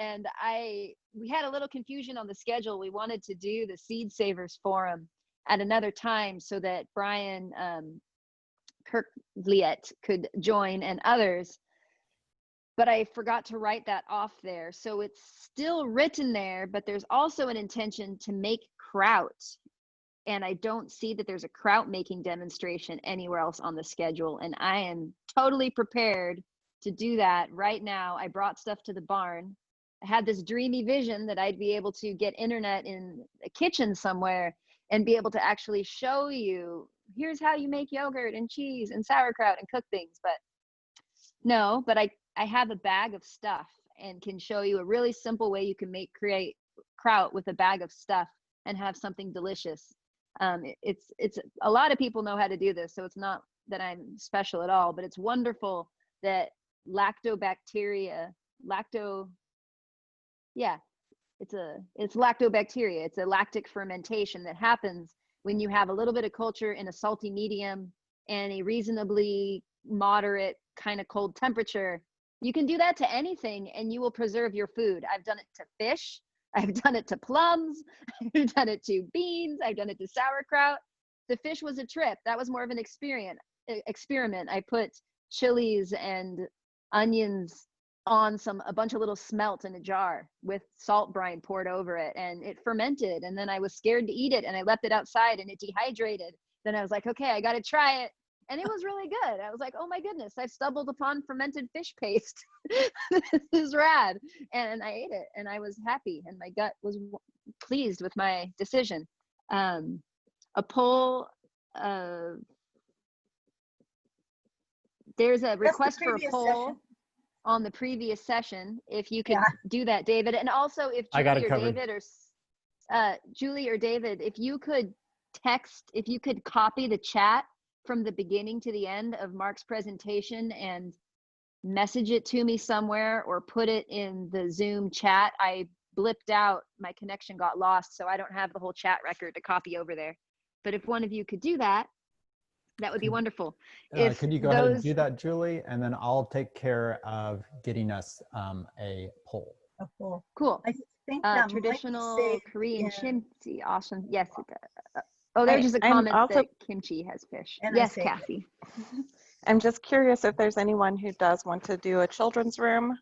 and we had a little confusion on the schedule. We wanted to do the Seed Savers Forum at another time so that Brian Kirkliet could join and others, but I forgot to write that off there. So it's still written there, but there's also an intention to make kraut. And I don't see that there's a kraut making demonstration anywhere else on the schedule. And I am totally prepared to do that right now. I brought stuff to the barn. I had this dreamy vision that I'd be able to get internet in a kitchen somewhere and be able to actually show you, here's how you make yogurt and cheese and sauerkraut and cook things. But no, but I have a bag of stuff and can show you a really simple way you can create kraut with a bag of stuff and have something delicious. It's a lot of people know how to do this, so it's not that I'm special at all, but it's wonderful that lactobacteria, it's lactobacteria. It's a lactic fermentation that happens when you have a little bit of culture in a salty medium and a reasonably moderate kind of cold temperature. You can do that to anything and you will preserve your food. I've done it to fish. I've done it to plums. I've done it to beans. I've done it to sauerkraut. The fish was a trip. That was more of an experiment. I put chilies and onions on a bunch of little smelt in a jar with salt brine poured over it, and it fermented. And then I was scared to eat it and I left it outside and it dehydrated. Then I was like, okay, I got to try it. And it was really good. I was like, oh my goodness, I've stumbled upon fermented fish paste. This is rad. And I ate it and I was happy and my gut was pleased with my decision. A poll, there's a request for a poll on the previous session. If you could do that, David. And also if Julie or David, if you could copy the chat from the beginning to the end of Mark's presentation and message it to me somewhere or put it in the Zoom chat. I blipped out, my connection got lost, so I don't have the whole chat record to copy over there. But if one of you could do that, that would be wonderful. Could you go ahead and do that, Julie? And then I'll take care of getting us a poll. A poll. Cool. I think traditional Korean kimchi. Awesome. Yes, it does. Oh, there's just a comment that kimchi has fish. Yes, Cassie. I'm just curious if there's anyone who does want to do a children's room,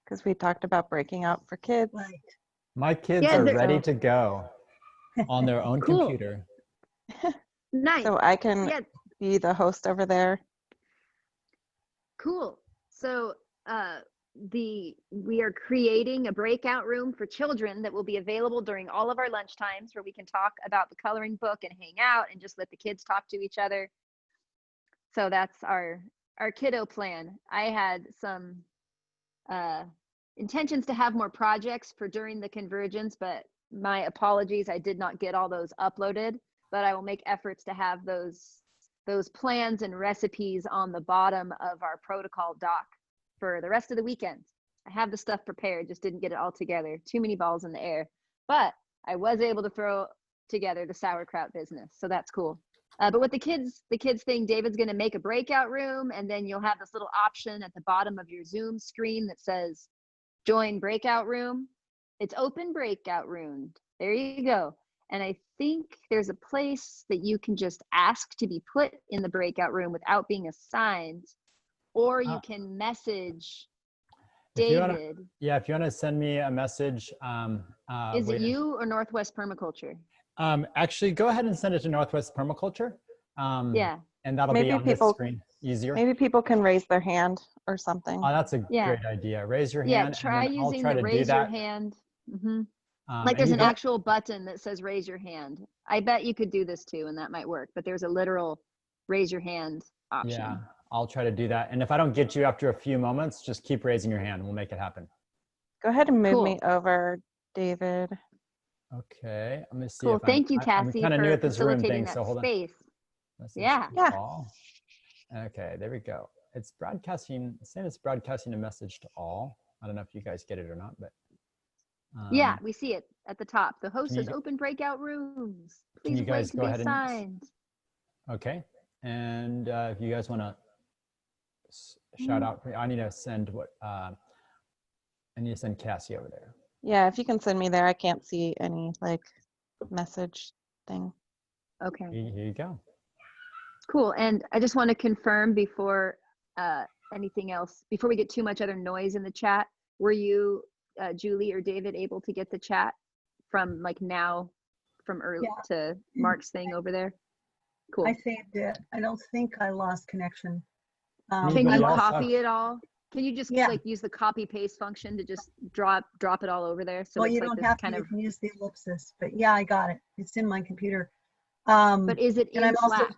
because we talked about breaking out for kids. Right. My kids are ready to go on their own computer. Nice. So I can be the host over there. Cool. So we are creating a breakout room for children that will be available during all of our lunch times, where we can talk about the coloring book and hang out and just let the kids talk to each other. So that's our kiddo plan. I had some intentions to have more projects for during the convergence, but my apologies, I did not get all those uploaded, but I will make efforts to have those plans and recipes on the bottom of our protocol doc for the rest of the weekend. I have the stuff prepared, just didn't get it all together. Too many balls in the air, but I was able to throw together the sauerkraut business, so that's cool. But with the kids thing, David's going to make a breakout room, and then you'll have this little option at the bottom of your Zoom screen that says join breakout room. It's open breakout room. There you go. And I think there's a place that you can just ask to be put in the breakout room without being assigned, or you can message David. If you want to send me a message. Is it you or Northwest Permaculture? Actually, go ahead and send it to Northwest Permaculture. And that'll be on this screen easier. Maybe people can raise their hand or something. Oh, that's a great idea. Raise your hand. Yeah, try using the raise your hand. Like there's an actual button that says raise your hand. I bet you could do this too, and that might work, but there's a literal raise your hand option. Yeah, I'll try to do that. And if I don't get you after a few moments, just keep raising your hand and we'll make it happen. Go ahead and move me over, David. Okay, let me see. Cool. Thank you, Cassie, I'm kind of new at for this room facilitating thing, so hold on. space. Yeah. Okay, there we go. It's broadcasting, saying it's broadcasting a message to all. I don't know if you guys get it or not, but. Yeah, we see it at the top. The host has open breakout rooms. Please wait to be signed. Okay, and if you guys want to shout out, I need to send what And you send Cassie over there. Yeah, if you can send me there, I can't see any like message thing. Okay. Here you go. Cool. And I just want to confirm before anything else, before we get too much other noise in the chat, were you, Julie or David, able to get the chat from like now, from early to Mark's thing over there? Cool. I saved it. I don't think I lost connection. Can Anybody you else copy it all? Can you just like use the copy paste function to just drop it all over there? So well, it's you like don't this have kind to. of. You can use the ellipsis, but yeah, I got it. It's in my computer. But is it in I'm Slack also,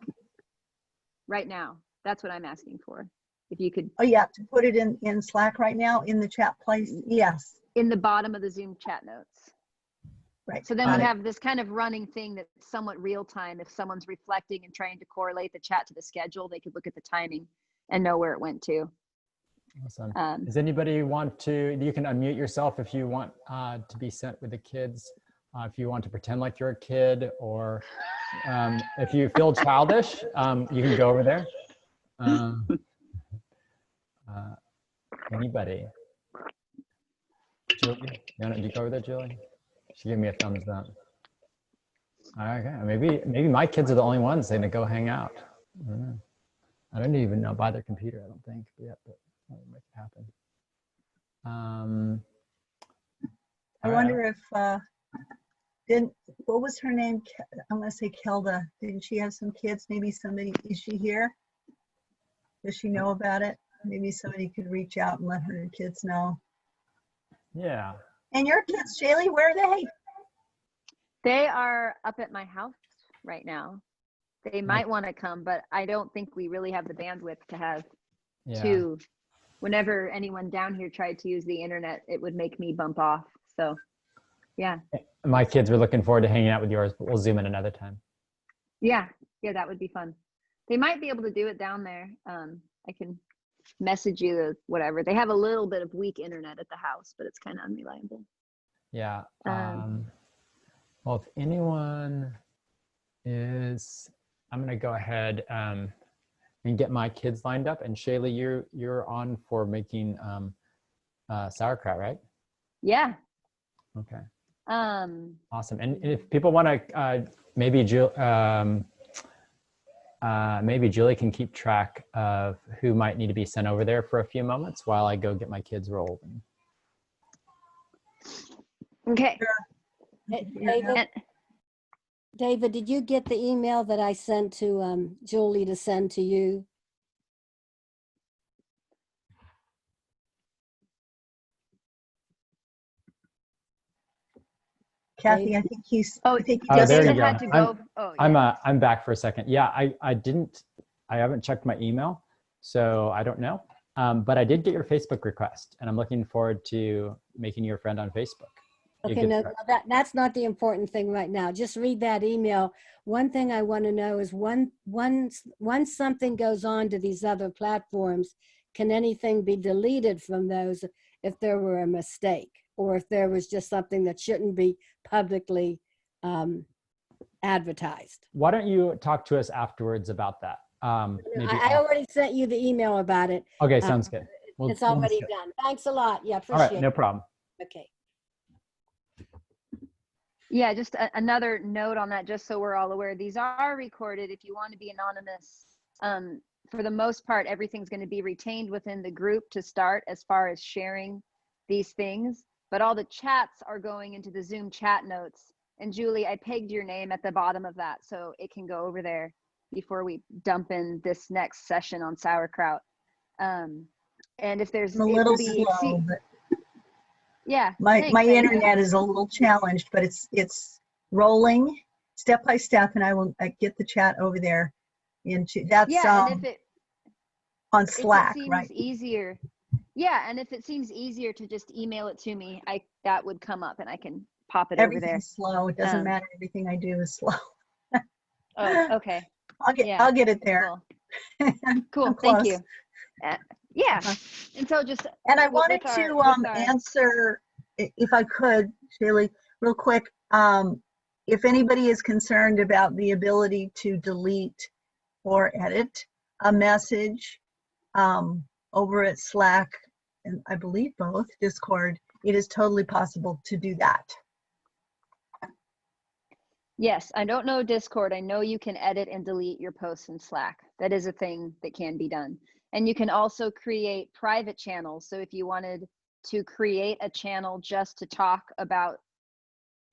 right now? That's what I'm asking for. If you could. oh yeah, to put it in Slack right now in the chat place. Yes. In the bottom of the Zoom chat notes. Right. So then we have this kind of running thing that's somewhat real time. If someone's reflecting and trying to correlate the chat to the schedule, they could look at the timing and know where it went to. Awesome. Does anybody want to, you can unmute yourself if you want to be sent with the kids, if you want to pretend like you're a kid, or if you feel childish, you can go over there. Anybody? Julie, do you go over there, Julie? She gave me a thumbs up. Okay, maybe my kids are the only ones saying to go hang out. I don't know. I don't even know by their computer, I don't think yet, but I'll make it happen. I wonder if what was her name? I'm gonna say Kelda. Didn't she have some kids? Maybe somebody, is she here? Does she know about it? Maybe somebody could reach out and let her kids know. Yeah. And your kids, Shaelee, where are they? They are up at my house right now. They might want to come, but I don't think we really have the bandwidth to have two. Whenever anyone down here tried to use the internet, it would make me bump off. So, yeah. My kids were looking forward to hanging out with yours, but we'll Zoom in another time. Yeah, that would be fun. They might be able to do it down there. I can message you the whatever. They have a little bit of weak internet at the house, but it's kind of unreliable. Yeah. Well, if anyone is, I'm going to go ahead and get my kids lined up. And Shaelee, you're on for making sauerkraut, right? Yeah. Okay. Awesome. And if people want to, maybe Julie can keep track of who might need to be sent over there for a few moments while I go get my kids rolled. Okay. David, did you get the email that I sent to Julie to send to you? Kathy, I think he's. Oh, there you go. Had to go. I'm back for a second. Yeah, I haven't checked my email, so I don't know. But I did get your Facebook request, and I'm looking forward to making you a friend on Facebook. Okay, no, that's not the important thing right now. Just read that email. One thing I want to know is once something goes on to these other platforms, can anything be deleted from those if there were a mistake, or if there was just something that shouldn't be publicly advertised? Why don't you talk to us afterwards about that? I already sent you the email about it. Okay, sounds good. It's already done. Thanks a lot. Yeah, appreciate it. All right, no problem. Okay. Yeah, just another note on that, just so we're all aware. These are recorded if you want to be anonymous. For the most part, everything's going to be retained within the group to start as far as sharing these things. But all the chats are going into the Zoom chat notes. And Julie, I pegged your name at the bottom of that, so it can go over there before we dump in this next session on sauerkraut. And if there's a little slow, but yeah, my internet is a little challenged, but it's rolling step by step, and I get the chat over there into that's and if it on Slack, seems right? Easier. Yeah, and if it seems easier to just email it to me, that would come up and I can pop it over there. Everything's slow. It doesn't matter. Everything I do is slow. Oh, okay. I'll get it there. Cool. Thank you. Yeah. And so just. And I wanted to answer, if I could, Shaelee, real quick. If anybody is concerned about the ability to delete or edit a message over at Slack, and I believe both, Discord, it is totally possible to do that. Yes, I don't know Discord. I know you can edit and delete your posts in Slack. That is a thing that can be done. And you can also create private channels. So if you wanted to create a channel just to talk about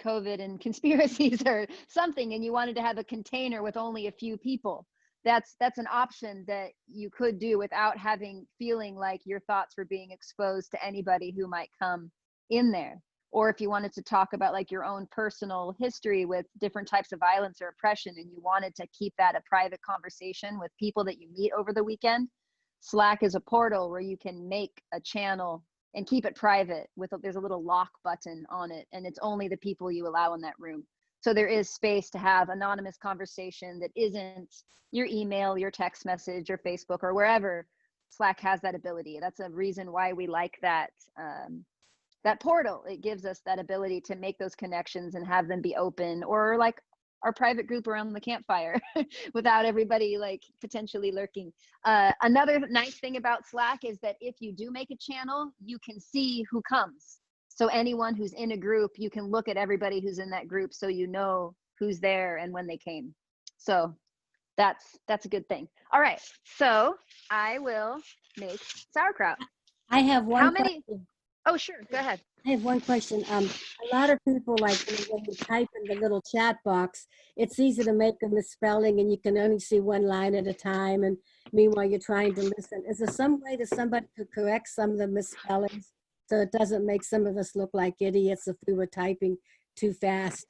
COVID and conspiracies or something, and you wanted to have a container with only a few people, that's an option that you could do without feeling like your thoughts were being exposed to anybody who might come in there. Or if you wanted to talk about like your own personal history with different types of violence or oppression, and you wanted to keep that a private conversation with people that you meet over the weekend, Slack is a portal where you can make a channel and keep it private there's a little lock button on it, and it's only the people you allow in that room. So there is space to have anonymous conversation that isn't your email, your text message, or Facebook, or wherever. Slack has that ability. That's a reason why we like that portal. It gives us that ability to make those connections and have them be open, or like our private group around the campfire without everybody like potentially lurking. Another nice thing about Slack is that if you do make a channel, you can see who comes. So anyone who's in a group, you can look at everybody who's in that group, so you know who's there and when they came. So that's a good thing. All right, so I will make sauerkraut. I have one. How many? Oh, sure. Go ahead. I have one question. A lot of people, like when you type in the little chat box, it's easy to make a misspelling and you can only see one line at a time. And meanwhile, you're trying to listen. Is there some way that somebody could correct some of the misspellings so it doesn't make some of us look like idiots if we were typing too fast?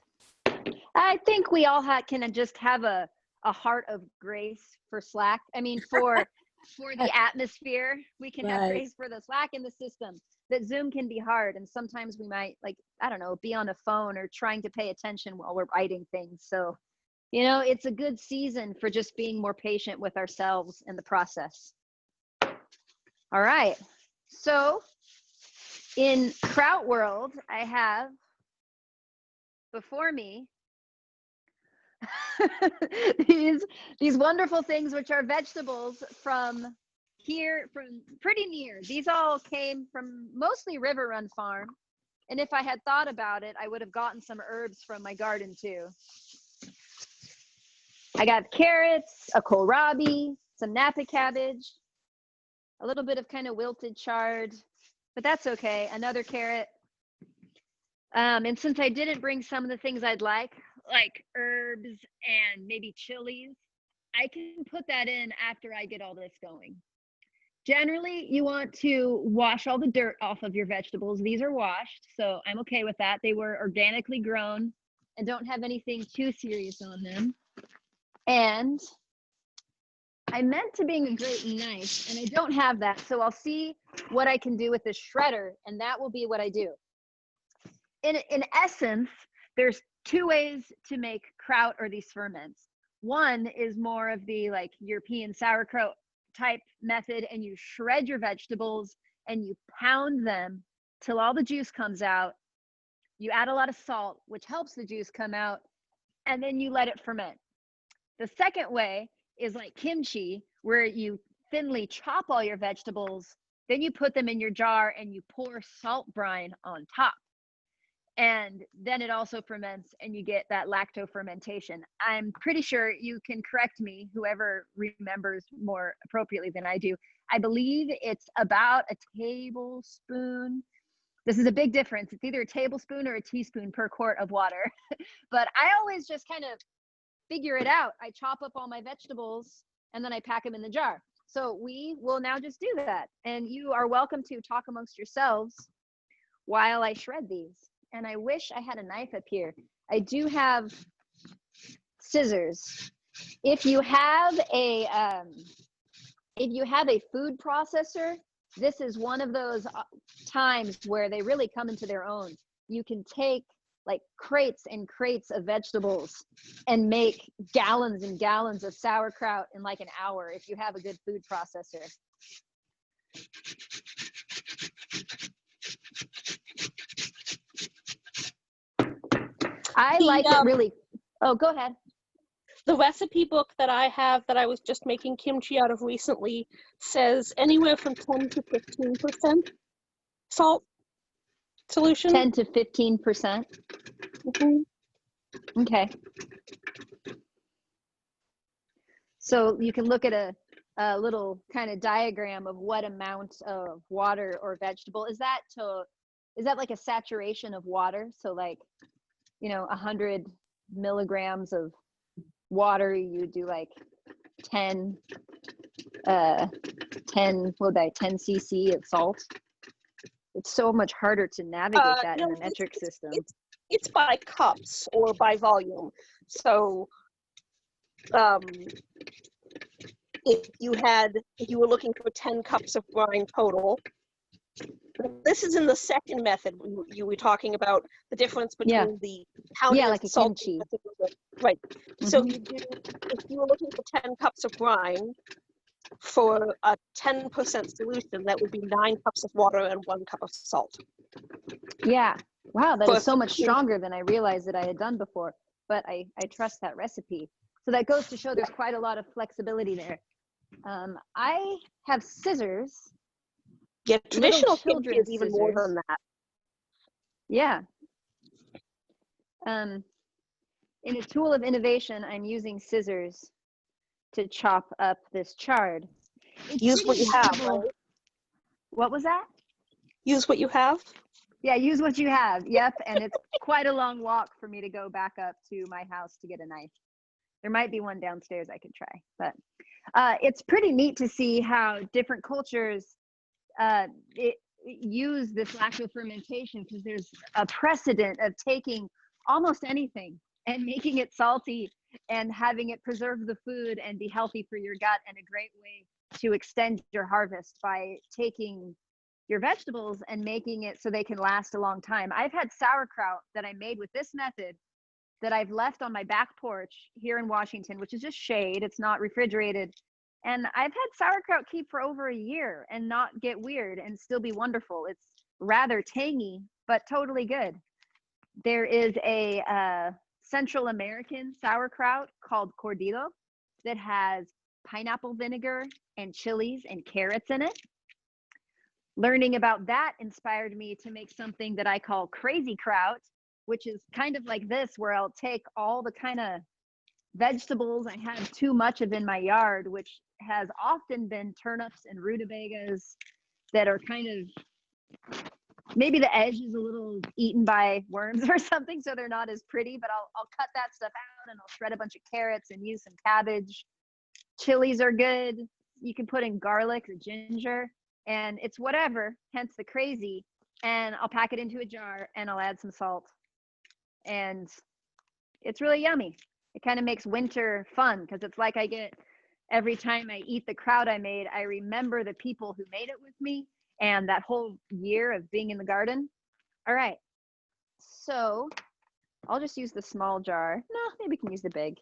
I think we all can just have a heart of grace for Slack. I mean, for the atmosphere, we can have grace for the Slack in the system. That Zoom can be hard, and sometimes we might, like, I don't know, be on a phone or trying to pay attention while we're writing things. So, you know, it's a good season for just being more patient with ourselves in the process. All right. So in Kraut world, I have before me these wonderful things, which are vegetables from here, from pretty near. These all came from mostly River Run Farm. And if I had thought about it, I would have gotten some herbs from my garden too. I got carrots, a kohlrabi, some napa cabbage, a little bit of kind of wilted chard, but that's okay. Another carrot. And since I didn't bring some of the things I'd like herbs and maybe chilies, I can put that in after I get all this going. Generally, you want to wash all the dirt off of your vegetables. These are washed, so I'm okay with that. They were organically grown and don't have anything too serious on them. And I meant to bring a great knife, and I don't have that, so I'll see what I can do with the shredder, and that will be what I do. In essence, there's two ways to make kraut or these ferments. One is more of the like European sauerkraut type method, and you shred your vegetables and you pound them till all the juice comes out. You add a lot of salt, which helps the juice come out, and then you let it ferment. The second way is like kimchi, where you thinly chop all your vegetables, then you put them in your jar and you pour salt brine on top. And then it also ferments and you get that lacto fermentation. I'm pretty sure you can correct me, whoever remembers more appropriately than I do. I believe it's about a tablespoon. This is a big difference. It's either a tablespoon or a teaspoon per quart of water. But I always just kind of figure it out. I chop up all my vegetables and then I pack them in the jar. So we will now just do that. And you are welcome to talk amongst yourselves while I shred these. And I wish I had a knife up here. I do have scissors. If you have a food processor, this is one of those times where they really come into their own. You can take like crates and crates of vegetables and make gallons and gallons of sauerkraut in like an hour if you have a good food processor. I like it really. Oh, go ahead. The recipe book that I have that I was just making kimchi out of recently says anywhere from 10 to 15% salt. solution. 10 to 15%. Okay. So you can look at a little kind of diagram of what amount of water or vegetable is that like a saturation of water? So like, 100 milligrams of water, you do like 10 cc of salt. It's so much harder to navigate that in a metric system. It's by cups or by volume. So if you were looking for 10 cups of brine total, this is in the second method. You were talking about the difference between the pounded like a salt kimchi. Right. So if you were looking for 10 cups of brine for a 10% solution, that would be 9 cups of water and 1 cup of salt. Yeah. Wow, that is so much stronger than I realized that I had done before. But I trust that recipe. So that goes to show there's quite a lot of flexibility there. I have scissors. Yeah, traditional kimchi is even scissors. more than that. Yeah. In a tool of innovation, I'm using scissors to chop up this chard. Use what you have, right? What was that? Use what you have? Yeah, use what you have. Yep, and it's quite a long walk for me to go back up to my house to get a knife. There might be one downstairs I could try, but it's pretty neat to see how different cultures use this lactofermentation, because there's a precedent of taking almost anything and making it salty and having it preserve the food and be healthy for your gut, and a great way to extend your harvest by taking your vegetables and making it so they can last a long time. I've had sauerkraut that I made with this method that I've left on my back porch here in Washington, which is just shade. It's not refrigerated. And I've had sauerkraut keep for over a year and not get weird and still be wonderful. It's rather tangy, but totally good. There is a Central American sauerkraut called cordillo that has pineapple vinegar and chilies and carrots in it. Learning about that inspired me to make something that I call crazy kraut, which is kind of like this, where I'll take all the kind of vegetables I have too much of in my yard, which has often been turnips and rutabagas that are kind of, maybe the edge is a little eaten by worms or something, so they're not as pretty, but I'll cut that stuff out and I'll shred a bunch of carrots and use some cabbage. Chilies are good. You can put in garlic or ginger, and it's whatever, hence the crazy. And I'll pack it into a jar and I'll add some salt. And it's really yummy. It kind of makes winter fun, because it's like I get, every time I eat the kraut I made, I remember the people who made it with me and that whole year of being in the garden. All right, so I'll just use the small jar. No, maybe we can use the big.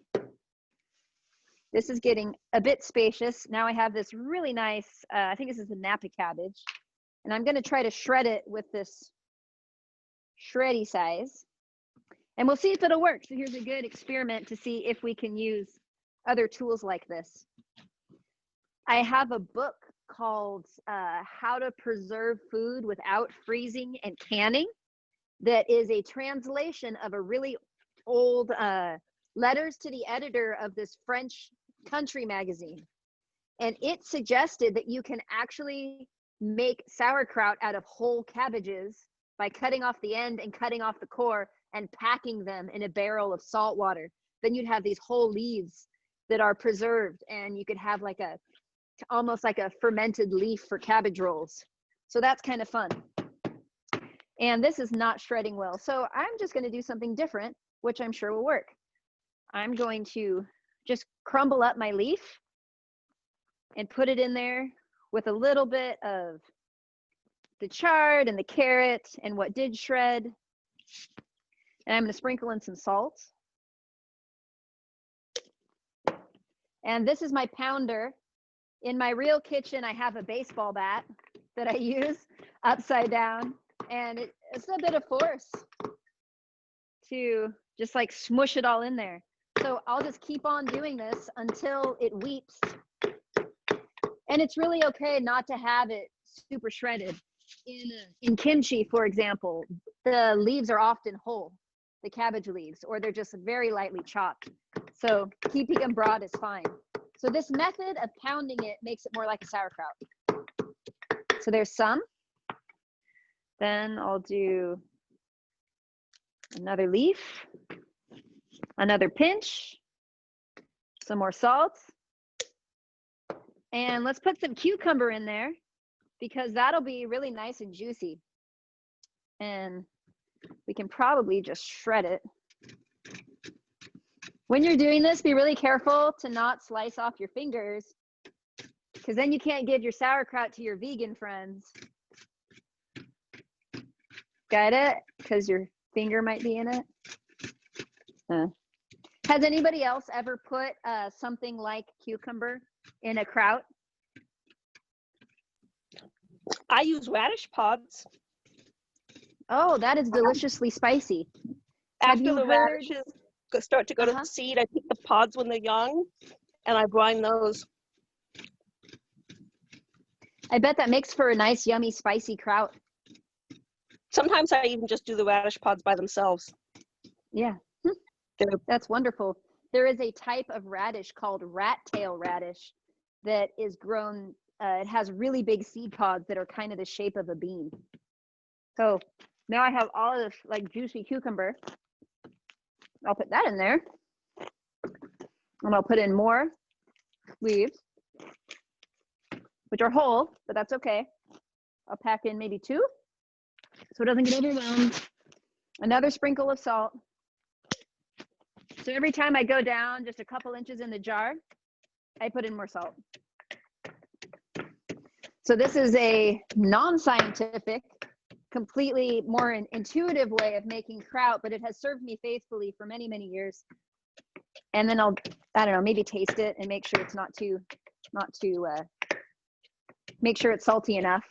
This is getting a bit spacious. Now I have this really nice, I think this is the Napa cabbage, and I'm gonna try to shred it with this shreddy size. And we'll see if it'll work. So here's a good experiment to see if we can use other tools like this. I have a book called How to Preserve Food Without Freezing and Canning that is a translation of a really old letters to the editor of this French country magazine. And it suggested that you can actually make sauerkraut out of whole cabbages by cutting off the end and cutting off the core and packing them in a barrel of salt water. Then you'd have these whole leaves that are preserved, and you could have like almost like a fermented leaf for cabbage rolls. So that's kind of fun. And this is not shredding well. So I'm just going to do something different, which I'm sure will work. I'm going to just crumble up my leaf and put it in there with a little bit of the chard and the carrot and what did shred. And I'm going to sprinkle in some salt. And this is my pounder. In my real kitchen, I have a baseball bat that I use upside down. And it's a bit of force to just like smush it all in there. So I'll just keep on doing this until it weeps. And it's really okay not to have it super shredded. in kimchi, for example, the leaves are often whole, the cabbage leaves, or they're just very lightly chopped. So keeping them broad is fine. So this method of pounding it makes it more like a sauerkraut. So there's some. Then I'll do another leaf, another pinch, some more salt. And let's put some cucumber in there because that'll be really nice and juicy. And we can probably just shred it. When you're doing this, be really careful to not slice off your fingers because then you can't give your sauerkraut to your vegan friends. Got it? Because your finger might be in it. Has anybody else ever put something like cucumber in a kraut? I use radish pods. Oh, that is deliciously spicy. After the radishes start to go to seed, I pick the pods when they're young, and I brine those. I bet that makes for a nice, yummy, spicy kraut. Sometimes I even just do the radish pods by themselves. Yeah, that's wonderful. There is a type of radish called rat tail radish that is grown. It has really big seed pods that are kind of the shape of a bean. So now I have all of this like juicy cucumber. I'll put that in there. And I'll put in more leaves, which are whole, but that's okay. I'll pack in maybe 2 so it doesn't get overwhelmed. Another sprinkle of salt. So every time I go down just a couple inches in the jar, I put in more salt. So this is a non-scientific, completely more intuitive way of making kraut, but it has served me faithfully for many, many years. And then I don't know, maybe taste it and make sure it's not too, make sure it's salty enough.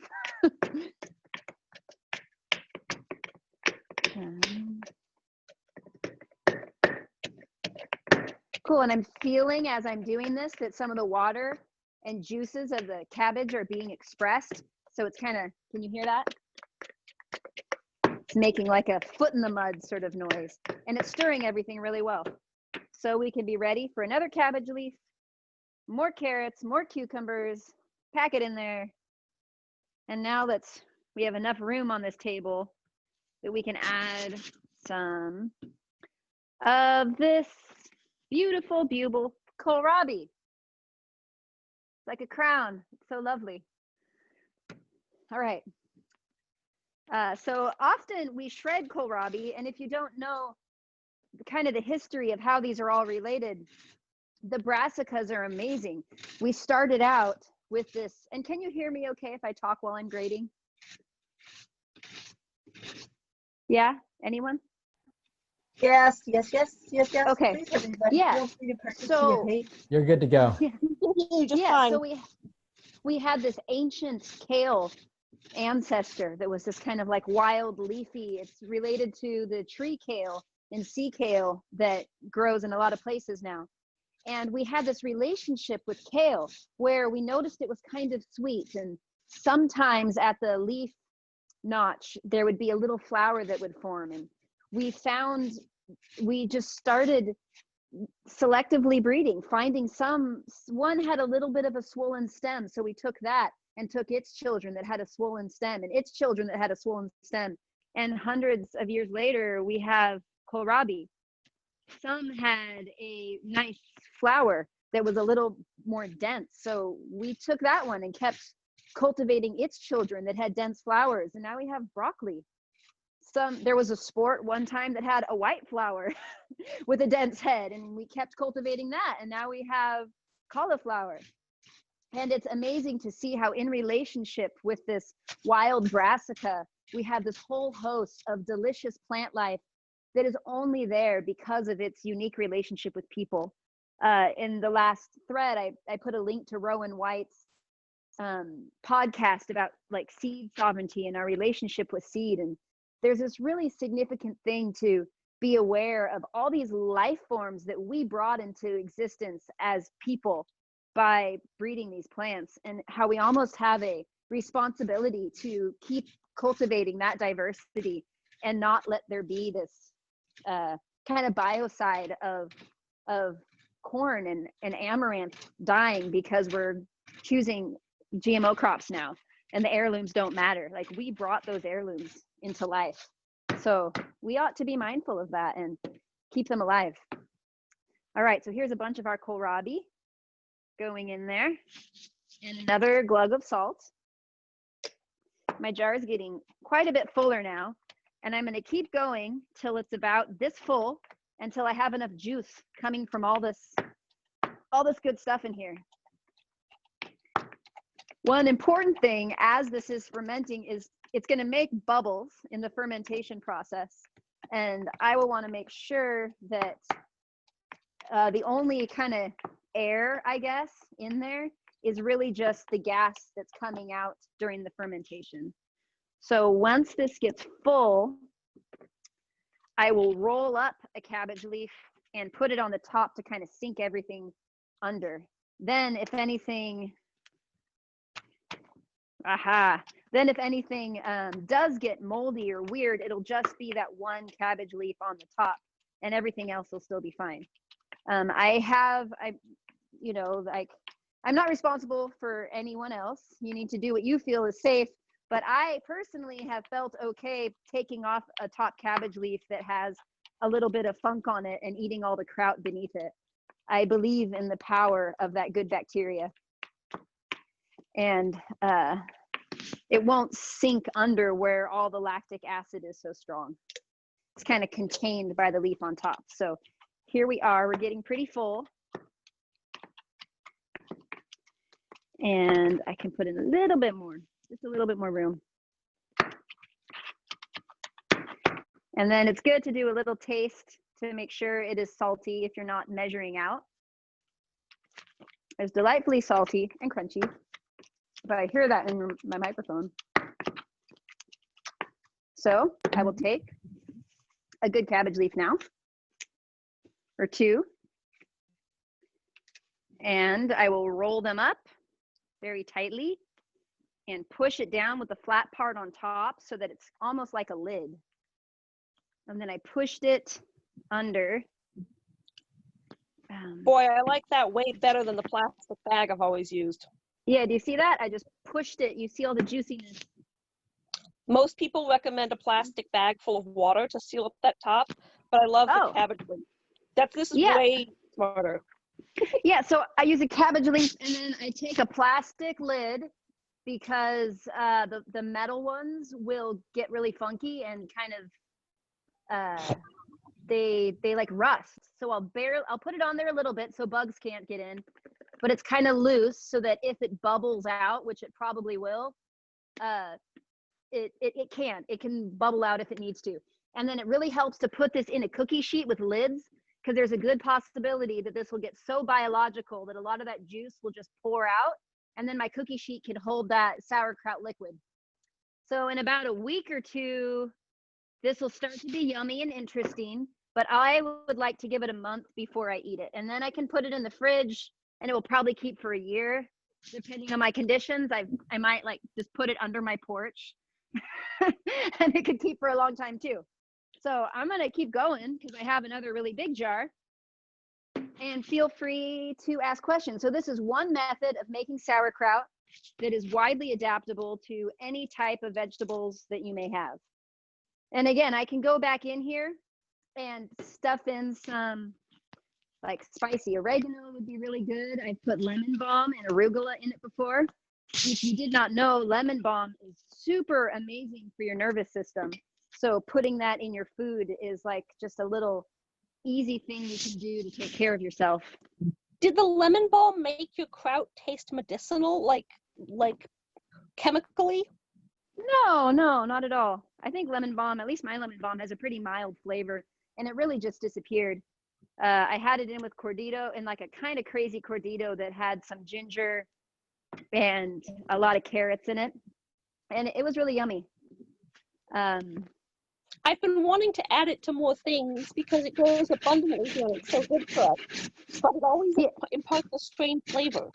Cool, and I'm feeling as I'm doing this that some of the water and juices of the cabbage are being expressed. So it's kind of, can you hear that? It's making like a foot in the mud sort of noise, and it's stirring everything really well. So we can be ready for another cabbage leaf, more carrots, more cucumbers, pack it in there. And now we have enough room on this table that we can add some of this beautiful bubble kohlrabi. It's like a crown. It's so lovely. All right. So often we shred kohlrabi, and if you don't know kind of the history of how these are all related, the brassicas are amazing. We started out with this, and can you hear me okay if I talk while I'm grading? Yeah, anyone? Yes. Okay. Please, Yeah. Feel free to participate. You're good to go. Yeah. So we had this ancient kale ancestor that was this kind of like wild leafy. It's related to the tree kale and sea kale that grows in a lot of places now. And we had this relationship with kale where we noticed it was kind of sweet, and sometimes at the leaf notch there would be a little flower that would form, and we just started selectively breeding, finding one had a little bit of a swollen stem, so we took that and took its children that had a swollen stem and its children that had a swollen stem, and hundreds of years later we have kohlrabi. Some had a nice flower that was a little more dense, so we took that one and kept cultivating its children that had dense flowers, and now we have broccoli. There was a sport one time that had a white flower with a dense head, and we kept cultivating that, and now we have cauliflower. And it's amazing to see how in relationship with this wild brassica, we have this whole host of delicious plant life that is only there because of its unique relationship with people. In the last thread, I put a link to Rowan White's podcast about like seed sovereignty and our relationship with seed. And there's this really significant thing to be aware of all these life forms that we brought into existence as people by breeding these plants, and how we almost have a responsibility to keep cultivating that diversity and not let there be this kind of biocide of corn and amaranth dying because we're choosing GMO crops now and the heirlooms don't matter. Like, we brought those heirlooms into life. So we ought to be mindful of that and keep them alive. All right, so here's a bunch of our kohlrabi going in there and another glug of salt. My jar is getting quite a bit fuller now, and I'm going to keep going till it's about this full, until I have enough juice coming from all this good stuff in here. One important thing as this is fermenting is it's going to make bubbles in the fermentation process, and I will want to make sure that the only kind of air, I guess, in there is really just the gas that's coming out during the fermentation. So once this gets full, I will roll up a cabbage leaf and put it on the top to kind of sink everything under. Then if anything, does get moldy or weird, it'll just be that one cabbage leaf on the top and everything else will still be fine. I'm not responsible for anyone else. You need to do what you feel is safe. But I personally have felt okay taking off a top cabbage leaf that has a little bit of funk on it and eating all the kraut beneath it. I believe in the power of that good bacteria. And it won't sink under where all the lactic acid is so strong. It's kind of contained by the leaf on top. So here we are, we're getting pretty full. And I can put in a little bit more, just a little bit more room. And then it's good to do a little taste to make sure it is salty if you're not measuring out. It's delightfully salty and crunchy, but I hear that in my microphone. So I will take a good cabbage leaf now, or two, and I will roll them up very tightly and push it down with the flat part on top so that it's almost like a lid. And then I pushed it under. Boy, I like that way better than the plastic bag I've always used. Yeah, do you see that? I just pushed it. You see all the juiciness. Most people recommend a plastic bag full of water to seal up that top, but I love the cabbage leaf. This is way smarter. Yeah, so I use a cabbage leaf and then I take a plastic lid because the metal ones will get really funky and kind of they like rust. So I'll put it on there a little bit so bugs can't get in, but it's kind of loose so that if it bubbles out, which it probably will, it can bubble out if it needs to. And then it really helps to put this in a cookie sheet with lids, because there's a good possibility that this will get so biological that a lot of that juice will just pour out, and then my cookie sheet can hold that sauerkraut liquid. So in about a week or two, this will start to be yummy and interesting, but I would like to give it a month before I eat it. And then I can put it in the fridge and it will probably keep for a year, depending on my conditions. I might like just put it under my porch and it could keep for a long time too. So I'm going to keep going because I have another really big jar, and feel free to ask questions. So this is one method of making sauerkraut that is widely adaptable to any type of vegetables that you may have. And again, I can go back in here and stuff in some like spicy oregano would be really good. I've put lemon balm and arugula in it before. If you did not know, lemon balm is super amazing for your nervous system. So putting that in your food is like just a little easy thing you can do to take care of yourself. Did the lemon balm make your kraut taste medicinal, like chemically? No, not at all. I think lemon balm, at least my lemon balm, has a pretty mild flavor, and it really just disappeared. I had it in with cordito, and like a kind of crazy cordito that had some ginger and a lot of carrots in it, and it was really yummy. I've been wanting to add it to more things because it grows abundantly here. It's so good for us, but it always imparts a strange flavor.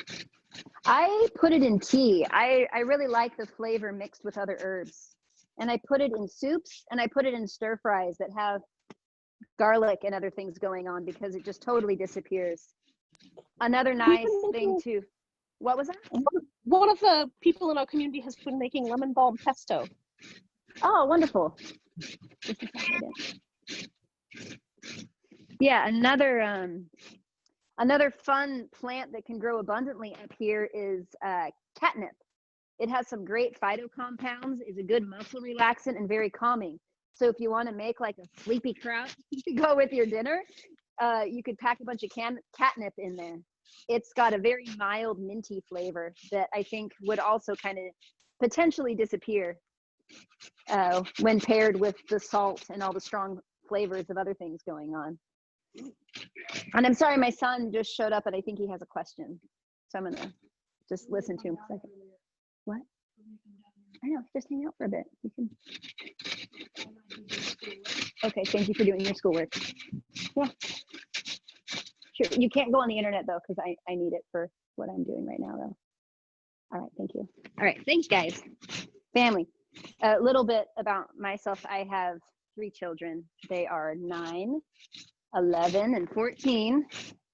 I put it in tea. I really like the flavor mixed with other herbs. And I put it in soups, and I put it in stir fries that have garlic and other things going on, because it just totally disappears. Another nice thing too. What was that? One of the people in our community has been making lemon balm pesto. Oh, wonderful. Yeah, another fun plant that can grow abundantly up here is catnip. It has some great phytocompounds, is a good muscle relaxant, and very calming. So if you want to make like a sleepy kraut to go with your dinner, you could pack a bunch of catnip in there. It's got a very mild minty flavor that I think would also kind of potentially disappear when paired with the salt and all the strong flavors of other things going on. And I'm sorry, my son just showed up and I think he has a question. So I'm gonna just listen to him for a second. What? I know, just hang out for a bit. You can. Okay, thank you for doing your schoolwork. Yeah. Sure, you can't go on the internet though, because I need it for what I'm doing right now though. All right, thank you. All right, thanks guys. Family. A little bit about myself. I have 3 children. They are 9, 11, and 14.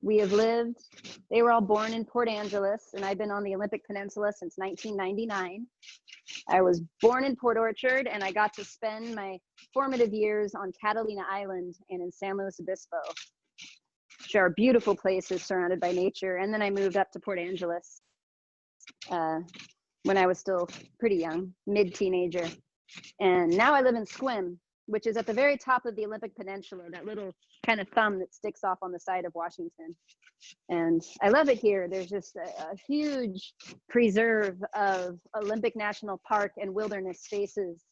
We have lived, they were all born in Port Angeles, and I've been on the Olympic Peninsula since 1999. I was born in Port Orchard, and I got to spend my formative years on Catalina Island and in San Luis Obispo, which are beautiful places surrounded by nature. And then I moved up to Port Angeles when I was still pretty young, mid-teenager. And now I live in Sequim, which is at the very top of the Olympic Peninsula, that little kind of thumb that sticks off on the side of Washington. And I love it here. There's just a huge preserve of Olympic National Park and wilderness spaces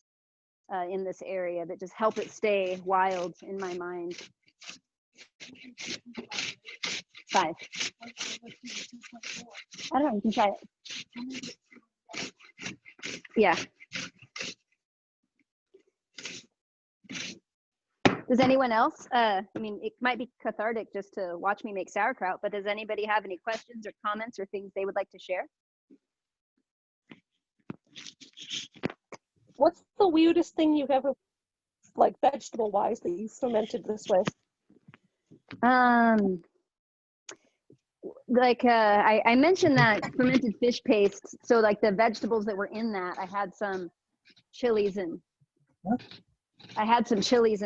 in this area that just help it stay wild in my mind. 5. I don't know, you can try it. Yeah. Does anyone else, I mean, it might be cathartic just to watch me make sauerkraut, but does anybody have any questions or comments or things they would like to share? What's the weirdest thing you've ever, like vegetable-wise, that you fermented this way? Like I mentioned that fermented fish paste. So like the vegetables that were in that, I had some chilies and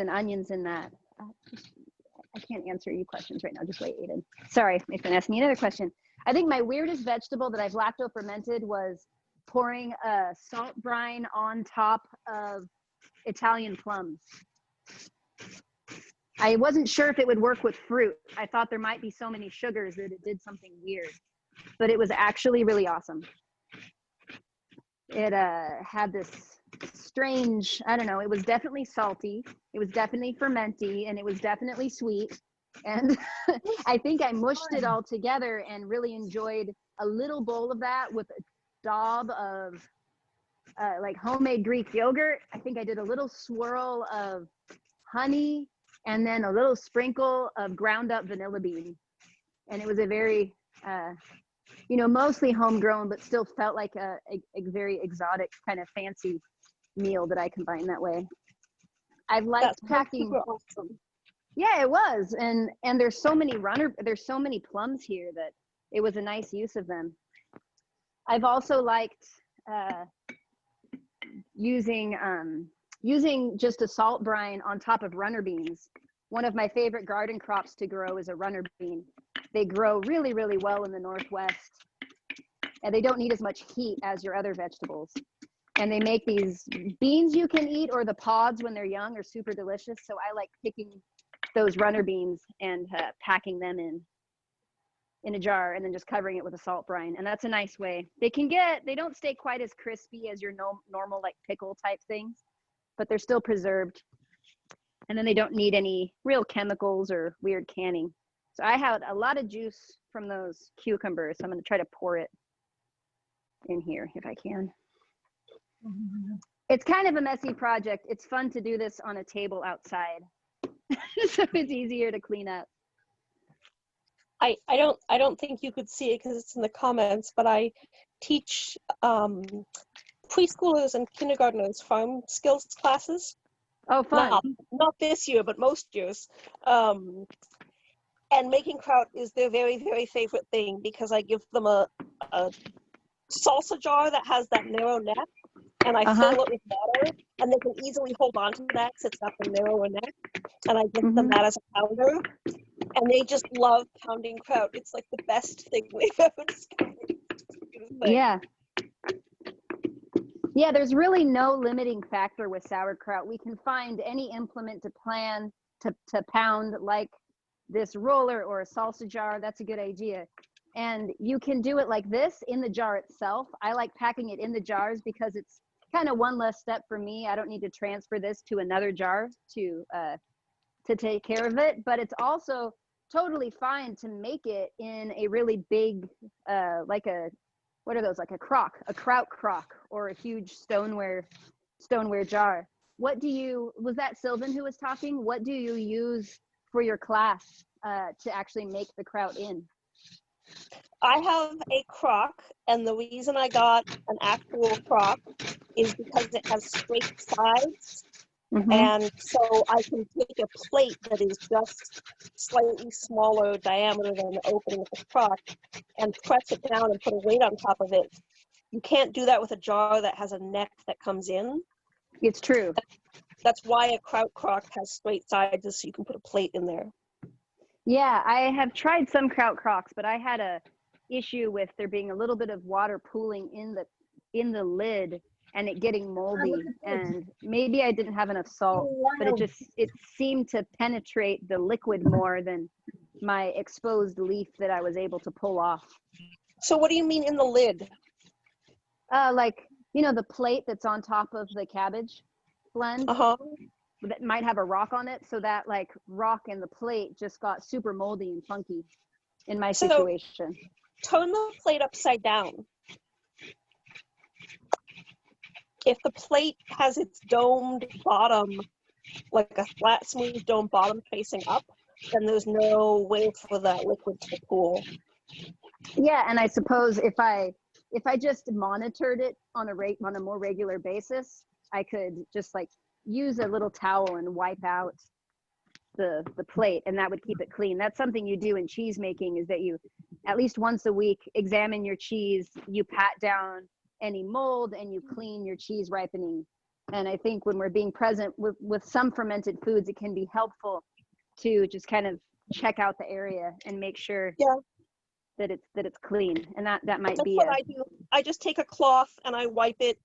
onions in that. I can't answer you questions right now. Just wait, Aiden. Sorry, Nathan asked me another question. I think my weirdest vegetable that I've lacto fermented was pouring a salt brine on top of Italian plums. I wasn't sure if it would work with fruit. I thought there might be so many sugars that it did something weird, but it was actually really awesome. It had this strange, I don't know, it was definitely salty, it was definitely fermenty, and it was definitely sweet. And I think I mushed it all together and really enjoyed a little bowl of that with a daub of like homemade Greek yogurt. I think I did a little swirl of honey and then a little sprinkle of ground up vanilla bean. And it was a very, you know, mostly homegrown, but still felt like a very exotic kind of fancy meal that I combined that way. I've liked packing. Awesome. Yeah, it was. And there's so many plums here that it was a nice use of them. I've also liked using just a salt brine on top of runner beans. One of my favorite garden crops to grow is a runner bean. They grow really, really well in the Northwest, and they don't need as much heat as your other vegetables. And they make these beans you can eat, or the pods when they're young are super delicious. So I like picking those runner beans and packing them in a jar and then just covering it with a salt brine. And that's a nice way. They don't stay quite as crispy as your normal like pickle type things, but they're still preserved. And then they don't need any real chemicals or weird canning. So I had a lot of juice from those cucumbers. So I'm going to try to pour it in here if I can. It's kind of a messy project. It's fun to do this on a table outside. So it's easier to clean up. I don't think you could see it because it's in the comments, but I teach preschoolers and kindergartners farm skills classes. Oh, fun. Not this year, but most years. And making kraut is their very, very favorite thing because I give them a salsa jar that has that narrow neck, and I fill it with water, and they can easily hold on to that because it's got the narrower neck. And I give them that as a pounder, and they just love pounding kraut. It's like the best thing they've ever discovered. Yeah. Yeah, there's really no limiting factor with sauerkraut. We can find any implement to pound, like this roller or a salsa jar. That's a good idea. And you can do it like this in the jar itself. I like packing it in the jars because it's kind of one less step for me. I don't need to transfer this to another jar to take care of it. But it's also totally fine to make it in a really big, like a, what are those, like a kraut crock, or a huge stoneware jar. What do you, was that Sylvan who was talking? What do you use for your class to actually make the kraut in? I have a crock, and the reason I got an actual crock is because it has straight sides. And so I can take a plate that is just slightly smaller diameter than the opening of the crock and press it down and put a weight on top of it. You can't do that with a jar that has a neck that comes in. It's true. That's why a kraut crock has straight sides, is so you can put a plate in there. Yeah, I have tried some kraut crocks, but I had a issue with there being a little bit of water pooling in the lid and it getting moldy, and maybe I didn't have enough salt, but it seemed to penetrate the liquid more than my exposed leaf that I was able to pull off. So what do you mean in the lid? Like, you know, the plate that's on top of the cabbage blend that might have a rock on it, so that like rock in the plate just got super moldy and funky in my situation. Turn the plate upside down. If the plate has its domed bottom, like a flat, smooth dome bottom facing up, then there's no way for that liquid to pool. Yeah, and I suppose if I just monitored it on a more regular basis, I could just like use a little towel and wipe out the plate, and that would keep it clean. That's something you do in cheese making, is that you at least once a week examine your cheese, you pat down any mold, and you clean your cheese ripening. And I think when we're being present with some fermented foods, it can be helpful to just kind of check out the area and make sure that it's clean. And that might be what I do. I just take a cloth and I wipe it,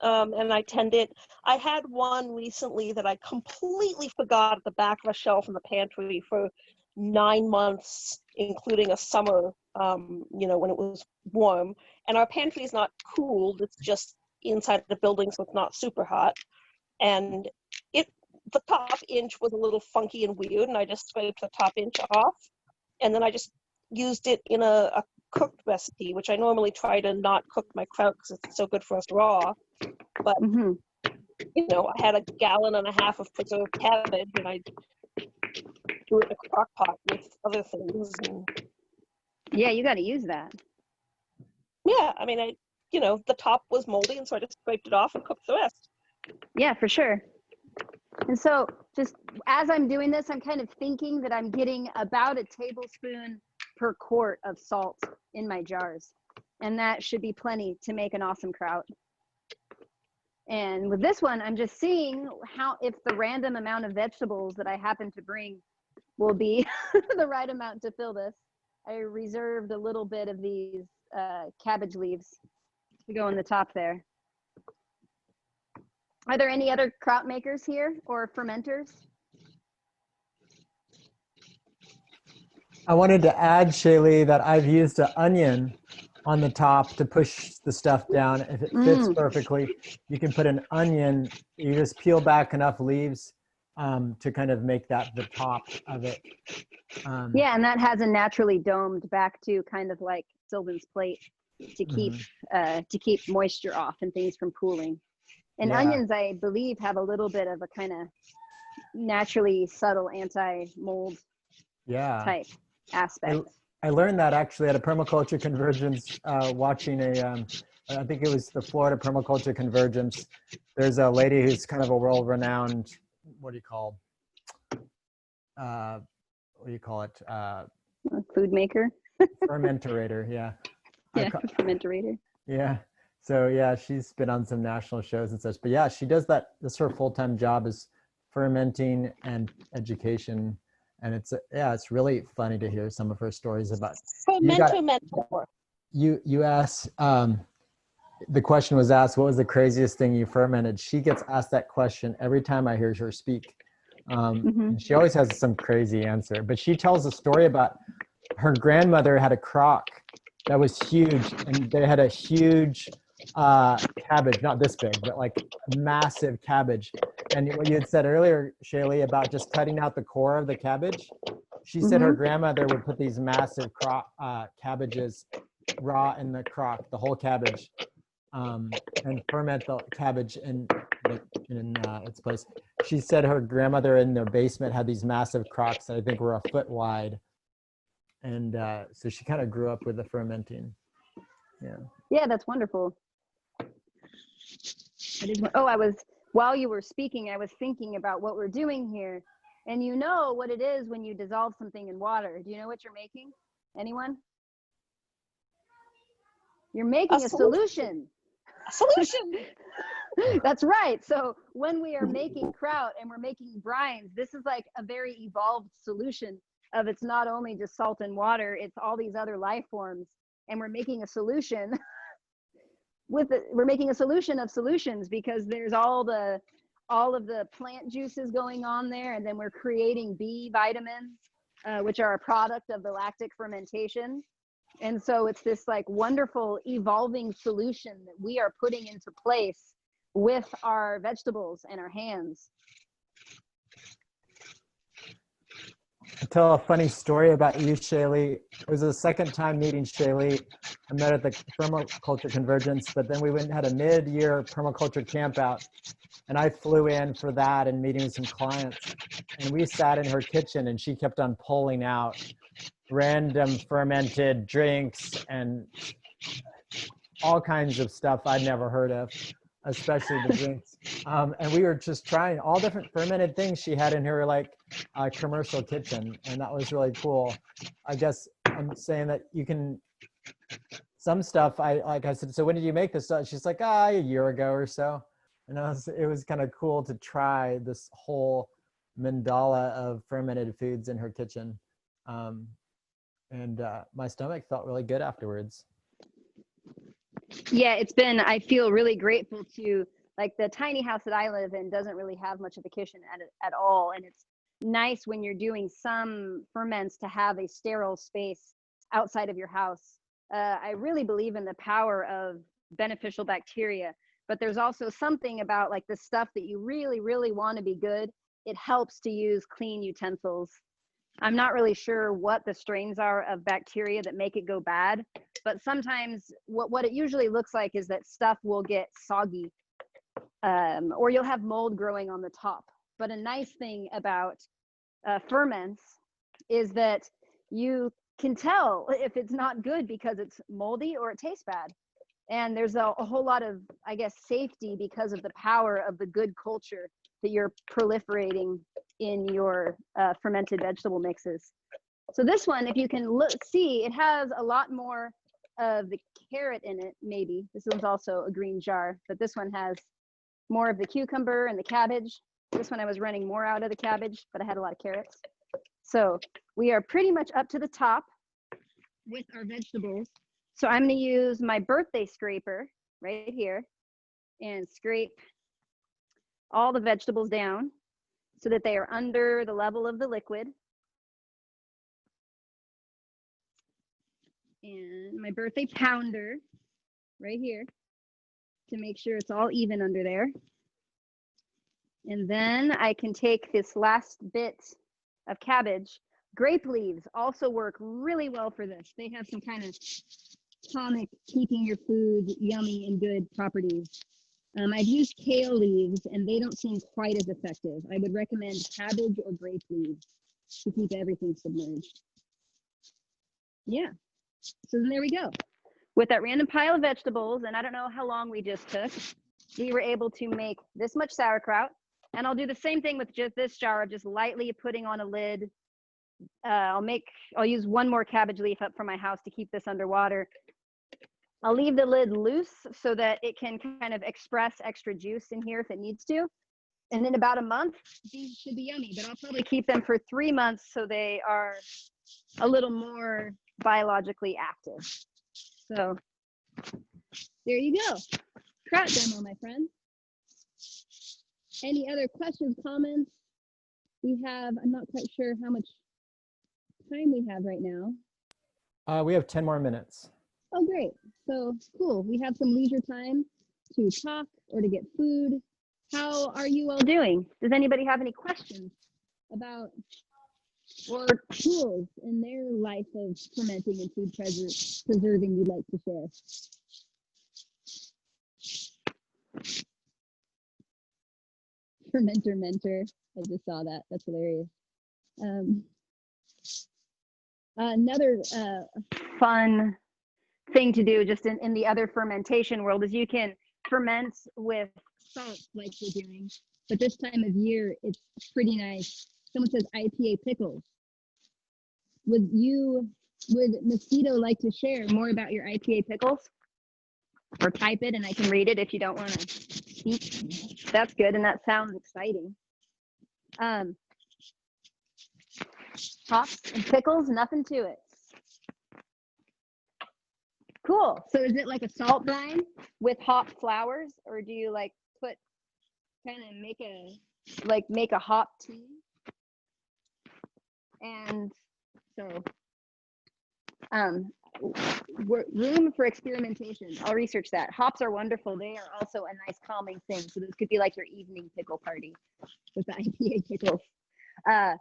and I tend it. I had one recently that I completely forgot at the back of a shelf in the pantry for 9 months, including a summer, you know, when it was warm. And our pantry is not cooled, it's just inside the building, so it's not super hot. And the top inch was a little funky and weird, and I just scraped the top inch off. And then I just used it in a cooked recipe, which I normally try to not cook my kraut because it's so good for us raw. But, you know, I had 1.5 gallons of preserved cabbage, and I do it in a crock pot with other things. And yeah, you got to use that. Yeah, I mean, you know, the top was moldy, and so I just scraped it off and cooked the rest. Yeah, for sure. And so just as I'm doing this, I'm kind of thinking that I'm getting about a tablespoon per quart of salt in my jars. And that should be plenty to make an awesome kraut. And with this one, I'm just seeing if the random amount of vegetables that I happen to bring will be the right amount to fill this. I reserved a little bit of these cabbage leaves to go in the top there. Are there any other kraut makers here or fermenters? I wanted to add, Shaelee, that I've used an onion on the top to push the stuff down. If it fits perfectly, you can put an onion, you just peel back enough leaves to kind of make that the top of it. Yeah, and that has a naturally domed back to kind of like Sylvan's plate to keep moisture off and things from pooling. And onions, I believe, have a little bit of a kind of naturally subtle anti-mold type aspect. I learned that actually at a permaculture convergence, watching I think it was the Florida Permaculture Convergence. There's a lady who's kind of a world-renowned, what do you call it? Food maker. Fermentator, yeah. Yeah, fermentator. Yeah. So yeah, she's been on some national shows and such. But yeah, she does that. That's her full-time job, is fermenting and education. And it's really funny to hear some of her stories about. Mentor. You asked, the question was asked, what was the craziest thing you fermented? She gets asked that question every time I hear her speak. And she always has some crazy answer, but she tells a story about her grandmother had a crock that was huge, and they had a huge cabbage, not this big, but like massive cabbage. And what you had said earlier, Shaelee, about just cutting out the core of the cabbage, she said her grandmother would put these massive cabbages raw in the crock, the whole cabbage, and ferment the cabbage in its place. She said her grandmother in their basement had these massive crocks that I think were a foot wide. And so she kind of grew up with the fermenting. Yeah. Yeah, that's wonderful. While you were speaking, I was thinking about what we're doing here. And you know what it is when you dissolve something in water. Do you know what you're making? Anyone? You're making a solution. A solution. That's right. So when we are making kraut and we're making brines, this is like a very evolved solution of, it's not only just salt and water, it's all these other life forms. And we're making a solution we're making a solution of solutions, because there's all of the plant juices going on there. And then we're creating B vitamins, which are a product of the lactic fermentation. And so it's this like wonderful evolving solution that we are putting into place with our vegetables and our hands. I'll tell a funny story about you, Shaelee. It was the second time meeting Shaelee. I met at the Permaculture Convergence, but then we went and had a mid-year permaculture camp out, and I flew in for that and meeting with some clients. And we sat in her kitchen, and she kept on pulling out random fermented drinks and all kinds of stuff I'd never heard of, especially the drinks. And we were just trying all different fermented things she had in her like commercial kitchen, and that was really cool. I guess I'm saying that you can, some stuff I said, so when did you make this stuff? She's like, a year ago or so. And it was kind of cool to try this whole mandala of fermented foods in her kitchen. And my stomach felt really good afterwards. Yeah, I feel really grateful to, like, the tiny house that I live in doesn't really have much of a kitchen at all. And it's nice when you're doing some ferments to have a sterile space outside of your house. I really believe in the power of beneficial bacteria, but there's also something about like the stuff that you really, really want to be good. It helps to use clean utensils. I'm not really sure what the strains are of bacteria that make it go bad, but sometimes what it usually looks like is that stuff will get soggy, or you'll have mold growing on the top. But a nice thing about ferments is that you can tell if it's not good because it's moldy or it tastes bad. And there's a whole lot of, I guess, safety because of the power of the good culture that you're proliferating in your fermented vegetable mixes. So this one, if you can see, it has a lot more of the carrot in it, maybe. This one's also a green jar, but this one has more of the cucumber and the cabbage. This one I was running more out of the cabbage, but I had a lot of carrots. So we are pretty much up to the top with our vegetables. So I'm gonna use my birthday scraper right here and scrape all the vegetables down so that they are under the level of the liquid. And my birthday pounder right here to make sure it's all even under there. And then I can take this last bit of cabbage. Grape leaves also work really well for this. They have some kind of tonic, keeping your food yummy and good properties. I've used kale leaves and they don't seem quite as effective. I would recommend cabbage or grape leaves to keep everything submerged. Yeah. So then there we go. With that random pile of vegetables, and I don't know how long we just took, we were able to make this much sauerkraut. And I'll do the same thing with just this jar of just lightly putting on a lid. I'll use one more cabbage leaf up from my house to keep this underwater. I'll leave the lid loose so that it can kind of express extra juice in here if it needs to. And in about a month, these should be yummy, but I'll probably keep them for 3 months so they are a little more biologically active. So there you go. Kraut demo, my friend. Any other questions, comments? I'm not quite sure how much time we have right now. We have 10 more minutes. Oh, great. So cool. We have some leisure time to talk or to get food. How are you all doing? Does anybody have any questions about or tools in their life of fermenting and food preserving you'd like to share? Fermenter mentor. I just saw that. That's hilarious. Another fun thing to do just in the other fermentation world is you can ferment with salt like we're doing, but this time of year it's pretty nice. Someone says Ipa Pickles. Would Mosquito like to share more about your Ipa Pickles? Or type it and I can read it if you don't want to speak. That's good, and that sounds exciting. Hops and pickles, nothing to it. Cool. So is it like a salt brine with hop flowers, or do you like make a hop tea? And so room for experimentation. I'll research that. Hops are wonderful. They are also a nice calming thing. So this could be like your evening pickle party with the Ipa pickles. I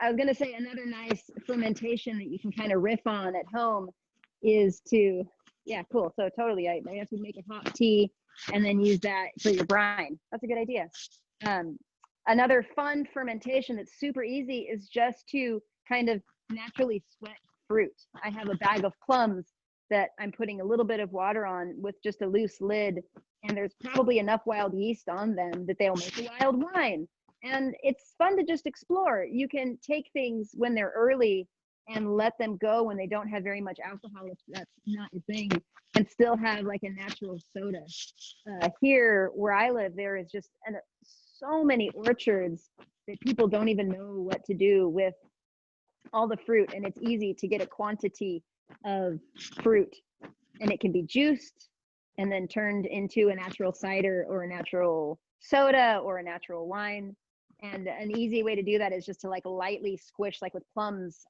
was going to say another nice fermentation that you can kind of riff on at home is to, yeah, cool. So totally, I guess we'd make a hop tea and then use that for your brine. That's a good idea. Another fun fermentation that's super easy is just to kind of naturally sweat fruit. I have a bag of plums that I'm putting a little bit of water on with just a loose lid, and there's probably enough wild yeast on them that they'll make a wild wine. And it's fun to just explore. You can take things when they're early and let them go when they don't have very much alcohol, if that's not your thing, and still have like a natural soda. Here where I live, there is just so many orchards that people don't even know what to do with all the fruit, and it's easy to get a quantity of fruit, and it can be juiced and then turned into a natural cider or a natural soda or a natural wine. And an easy way to do that is just to like lightly squish, like with plums,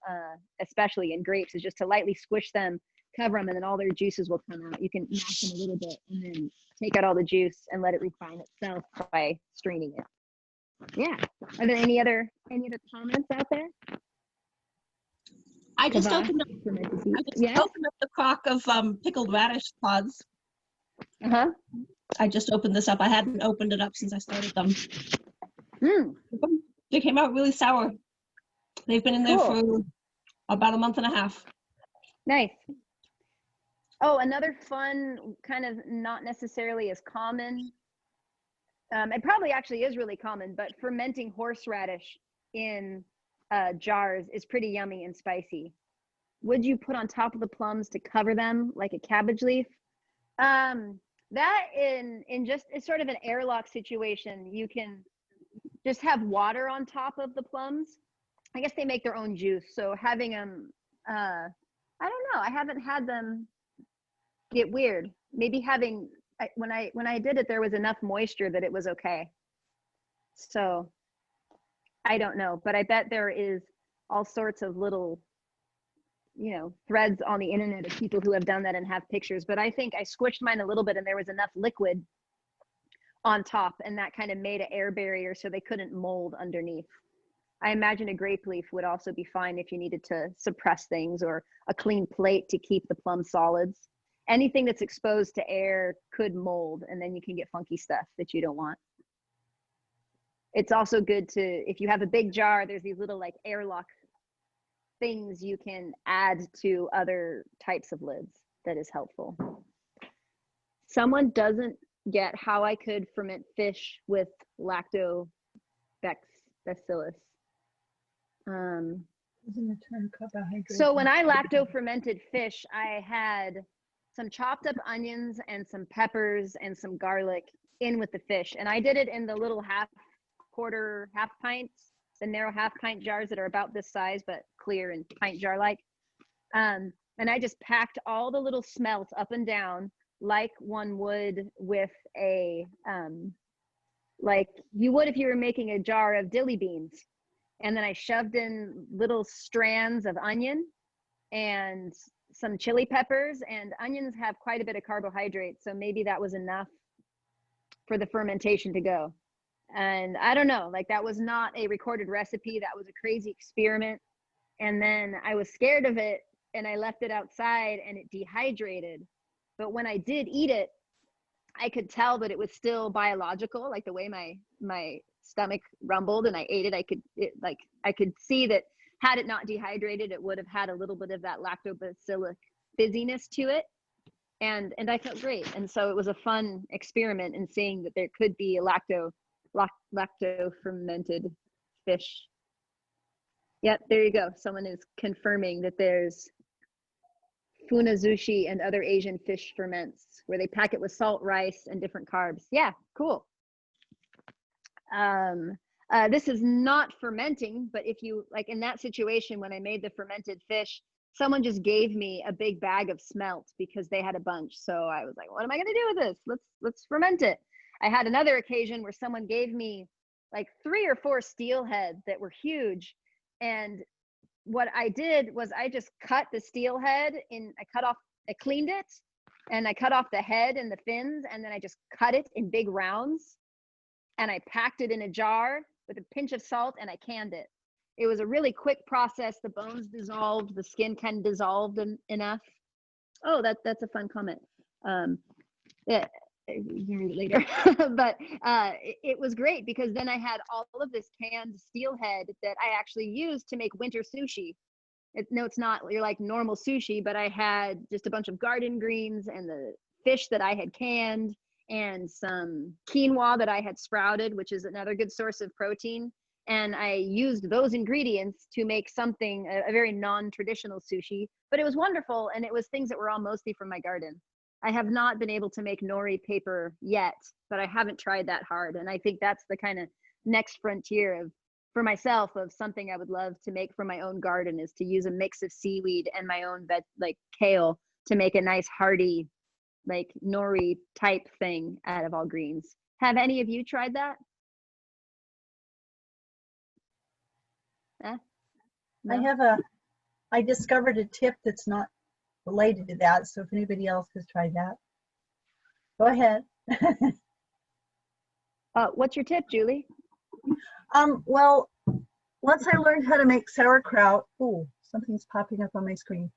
especially, and grapes, is just to lightly squish them, cover them, and then all their juices will come out. You can mash them a little bit and then take out all the juice and let it refine itself by straining it. Yeah. Are there any other comments out there? I just opened up the crock of pickled radish pods. I just opened this up. I hadn't opened it up since I started them. They came out really sour. They've been in there for about a month and a half. Nice. Oh, another fun, kind of not necessarily as common. It probably actually is really common, but fermenting horseradish in jars is pretty yummy and spicy. Would you put on top of the plums to cover them like a cabbage leaf? That it's sort of an airlock situation. You can just have water on top of the plums. I guess they make their own juice, so having them, I don't know. I haven't had them get weird. Maybe when I did it, there was enough moisture that it was okay. So I don't know, but I bet there is all sorts of little, threads on the internet of people who have done that and have pictures. But I think I squished mine a little bit and there was enough liquid on top, and that kind of made an air barrier so they couldn't mold underneath. I imagine a grape leaf would also be fine if you needed to suppress things, or a clean plate to keep the plum solids. Anything that's exposed to air could mold, and then you can get funky stuff that you don't want. It's also good to, if you have a big jar, there's these little like airlock things you can add to other types of lids that is helpful. Someone doesn't get how I could ferment fish with lactobacillus. So when I lacto fermented fish, I had some chopped up onions and some peppers and some garlic in with the fish. And I did it in the little half pints, the narrow half pint jars that are about this size, but clear and pint jar like. And I just packed all the little smelts up and down like one would with a, like you would if you were making a jar of dilly beans. And then I shoved in little strands of onion and some chili peppers, and onions have quite a bit of carbohydrates. So maybe that was enough for the fermentation to go. And I don't know, like that was not a recorded recipe. That was a crazy experiment. And then I was scared of it and I left it outside and it dehydrated. But when I did eat it, I could tell that it was still biological, like the way my stomach rumbled and I ate it. I could see that had it not dehydrated, it would have had a little bit of that lactobacillic fizziness to it. And I felt great. And so it was a fun experiment in seeing that there could be a lacto fermented fish. Yep, there you go. Someone is confirming that there's funazushi and other Asian fish ferments where they pack it with salt, rice, and different carbs. Yeah, cool. This is not fermenting, but if you, like in that situation when I made the fermented fish, someone just gave me a big bag of smelt because they had a bunch. So I was like, what am I gonna do with this? Let's ferment it. I had another occasion where someone gave me like 3 or 4 steelhead that were huge. And what I did was I just cut the steelhead I cleaned it and I cut off the head and the fins, and then I just cut it in big rounds and I packed it in a jar with a pinch of salt and I canned it. It was a really quick process. The bones dissolved, the skin kind of dissolved enough. Oh, that's a fun comment. Yeah, you can read it later. But it was great because then I had all of this canned steelhead that I actually used to make winter sushi. No, it's not you're like normal sushi, but I had just a bunch of garden greens and the fish that I had canned and some quinoa that I had sprouted, which is another good source of protein. And I used those ingredients to make something, a very non-traditional sushi, but it was wonderful. And it was things that were all mostly from my garden. I have not been able to make nori paper yet, but I haven't tried that hard. And I think that's the kind of next frontier for myself of something I would love to make from my own garden, is to use a mix of seaweed and my own like kale to make a nice hearty, like nori type thing out of all greens. Have any of you tried that? No? I discovered a tip that's not related to that. So if anybody else has tried that, go ahead. What's your tip, Julie? Well, once I learned how to make sauerkraut, ooh, something's popping up on my screen.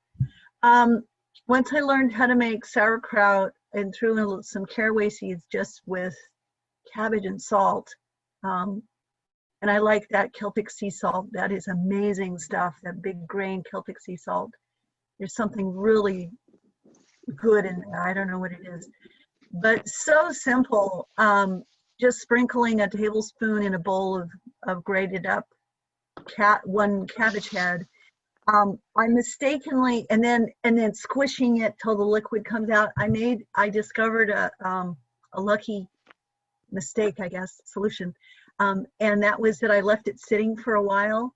Once I learned how to make sauerkraut and threw in some caraway seeds just with cabbage and salt, and I like that Celtic sea salt. That is amazing stuff, that big grain Celtic sea salt. There's something really good in there. I don't know what it is, but so simple. Just sprinkling a tablespoon in a bowl of grated up one cabbage head. I mistakenly, and then squishing it till the liquid comes out. I discovered a lucky mistake, I guess, solution. And that was that I left it sitting for a while.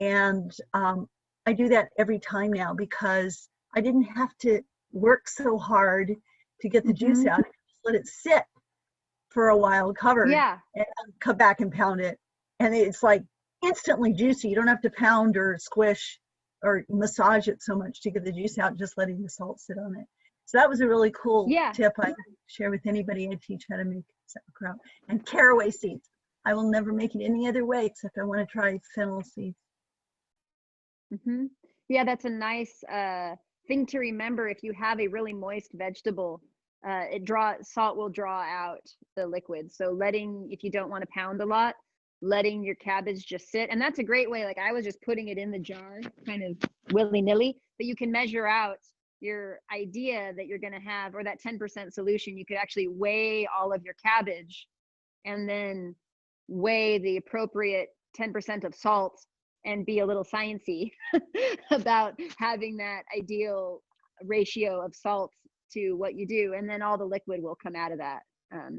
And I do that every time now because I didn't have to work so hard to get the juice out. I just let it sit for a while covered, and come back and pound it. And it's like instantly juicy. You don't have to pound or squish or massage it so much to get the juice out, just letting the salt sit on it. So that was a really cool tip I share with anybody I teach how to make sauerkraut. And caraway seeds. I will never make it any other way except I want to try fennel seeds. Yeah, that's a nice thing to remember. If you have a really moist vegetable, salt will draw out the liquid. So if you don't want to pound a lot, letting your cabbage just sit. And that's a great way. Like I was just putting it in the jar kind of willy-nilly, but you can measure out your idea that you're going to have, or that 10% solution. You could actually weigh all of your cabbage and then weigh the appropriate 10% of salt and be a little sciencey about having that ideal ratio of salt to what you do. And then all the liquid will come out of that,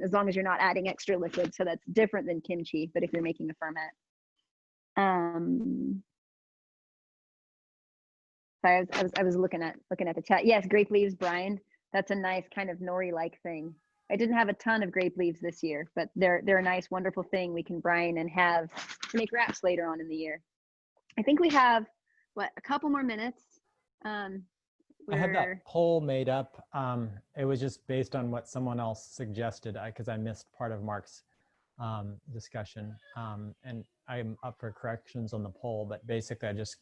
as long as you're not adding extra liquid. So that's different than kimchi, but if you're making a ferment. Sorry, I was looking at the chat. Yes, grape leaves brine. That's a nice kind of nori-like thing. I didn't have a ton of grape leaves this year, but they're a nice, wonderful thing we can brine and have to make wraps later on in the year. I think we have, what, a couple more minutes. I had that poll made up. It was just based on what someone else suggested, because I missed part of Mark's discussion. And I'm up for corrections on the poll, but basically I just,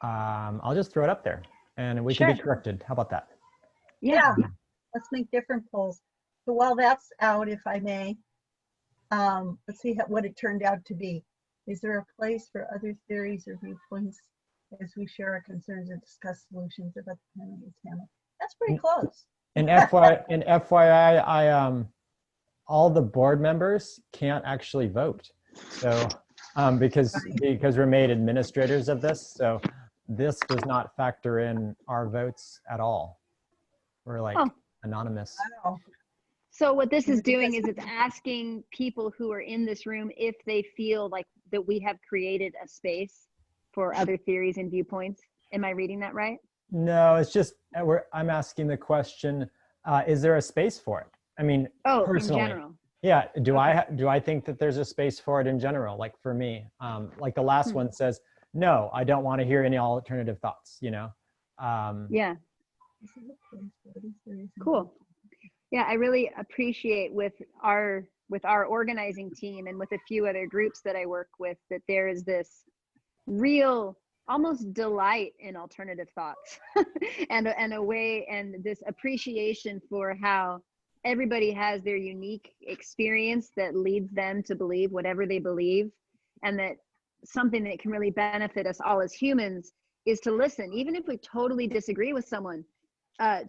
I'll just throw it up there and we can be corrected. How about that? Yeah. Let's make different polls. So while that's out, if I may, let's see what it turned out to be. Is there a place for other theories or viewpoints as we share our concerns and discuss solutions about the panel? That's pretty close. And FYI, all the board members can't actually vote. So because we're made administrators of this, so this does not factor in our votes at all. We're like anonymous. Wow. So what this is doing is it's asking people who are in this room if they feel like that we have created a space for other theories and viewpoints. Am I reading that right? No, it's just I'm asking the question: is there a space for it? I mean, personally, in general. Yeah. Do I think that there's a space for it in general? Like for me, like the last one says, no, I don't want to hear any alternative thoughts. You know. Yeah. Cool. Yeah, I really appreciate with our organizing team and with a few other groups that I work with that there is this real almost delight in alternative thoughts and a way and this appreciation for how everybody has their unique experience that leads them to believe whatever they believe, and that something that can really benefit us all as humans is to listen, even if we totally disagree with someone.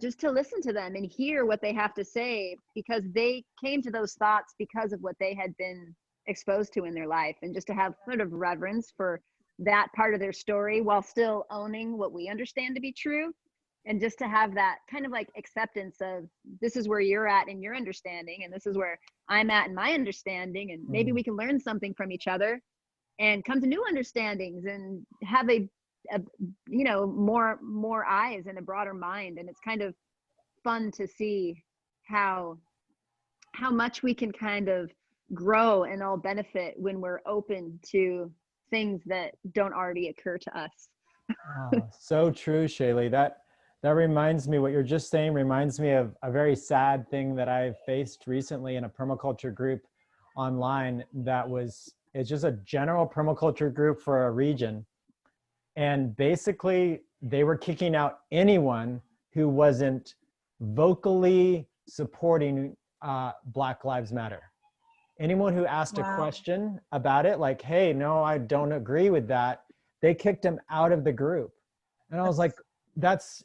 Just to listen to them and hear what they have to say, because they came to those thoughts because of what they had been exposed to in their life, and just to have sort of reverence for that part of their story while still owning what we understand to be true, and just to have that kind of like acceptance of this is where you're at in your understanding and this is where I'm at in my understanding, and maybe we can learn something from each other and come to new understandings and have a you know, more eyes and a broader mind. And it's kind of fun to see how much we can kind of grow and all benefit when we're open to things that don't already occur to us. So true, Shaelee. That reminds me, what you're just saying reminds me of a very sad thing that I faced recently in a permaculture group online. It's just a general permaculture group for a region. And basically, they were kicking out anyone who wasn't vocally supporting Black Lives Matter. Anyone who asked a question about it, like, hey, no, I don't agree with that, they kicked them out of the group. And I was like, this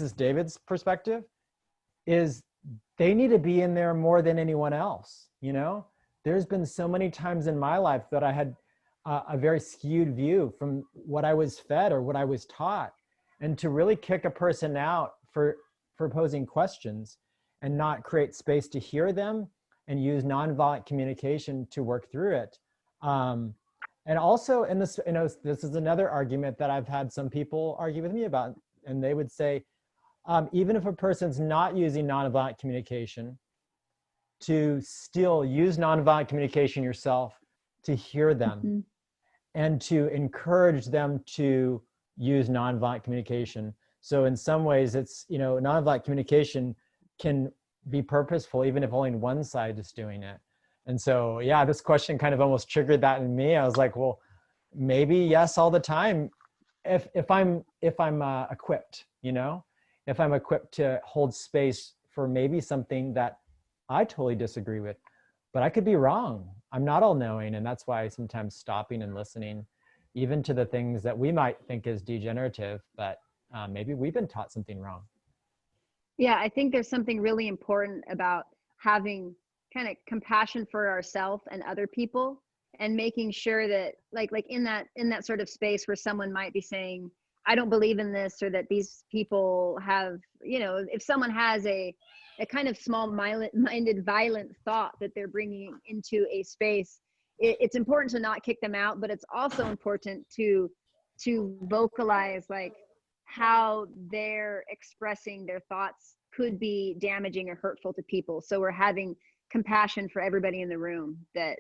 is David's perspective, is they need to be in there more than anyone else, you know? There's been so many times in my life that I had a very skewed view from what I was fed or what I was taught. And to really kick a person out for posing questions and not create space to hear them and use nonviolent communication to work through it. And also, and this, you know, this is another argument that I've had some people argue with me about, and they would say, even if a person's not using nonviolent communication, to still use nonviolent communication yourself, to hear them and to encourage them to use nonviolent communication. So in some ways it's, you know, nonviolent communication can be purposeful even if only one side is doing it. And so, yeah, this question kind of almost triggered that in me. I was like, well, maybe yes, all the time, if I'm equipped, you know, if I'm equipped to hold space for maybe something that I totally disagree with, but I could be wrong. I'm not all knowing, and that's why sometimes stopping and listening, even to the things that we might think is degenerative, but maybe we've been taught something wrong. Yeah, I think there's something really important about having kind of compassion for ourselves and other people, and making sure that like in that sort of space where someone might be saying, I don't believe in this, or that these people have, you know, if someone has a kind of small-minded violent thought that they're bringing into a space, it's important to not kick them out, but it's also important to vocalize like how they're expressing their thoughts could be damaging or hurtful to people. So we're having compassion for everybody in the room, that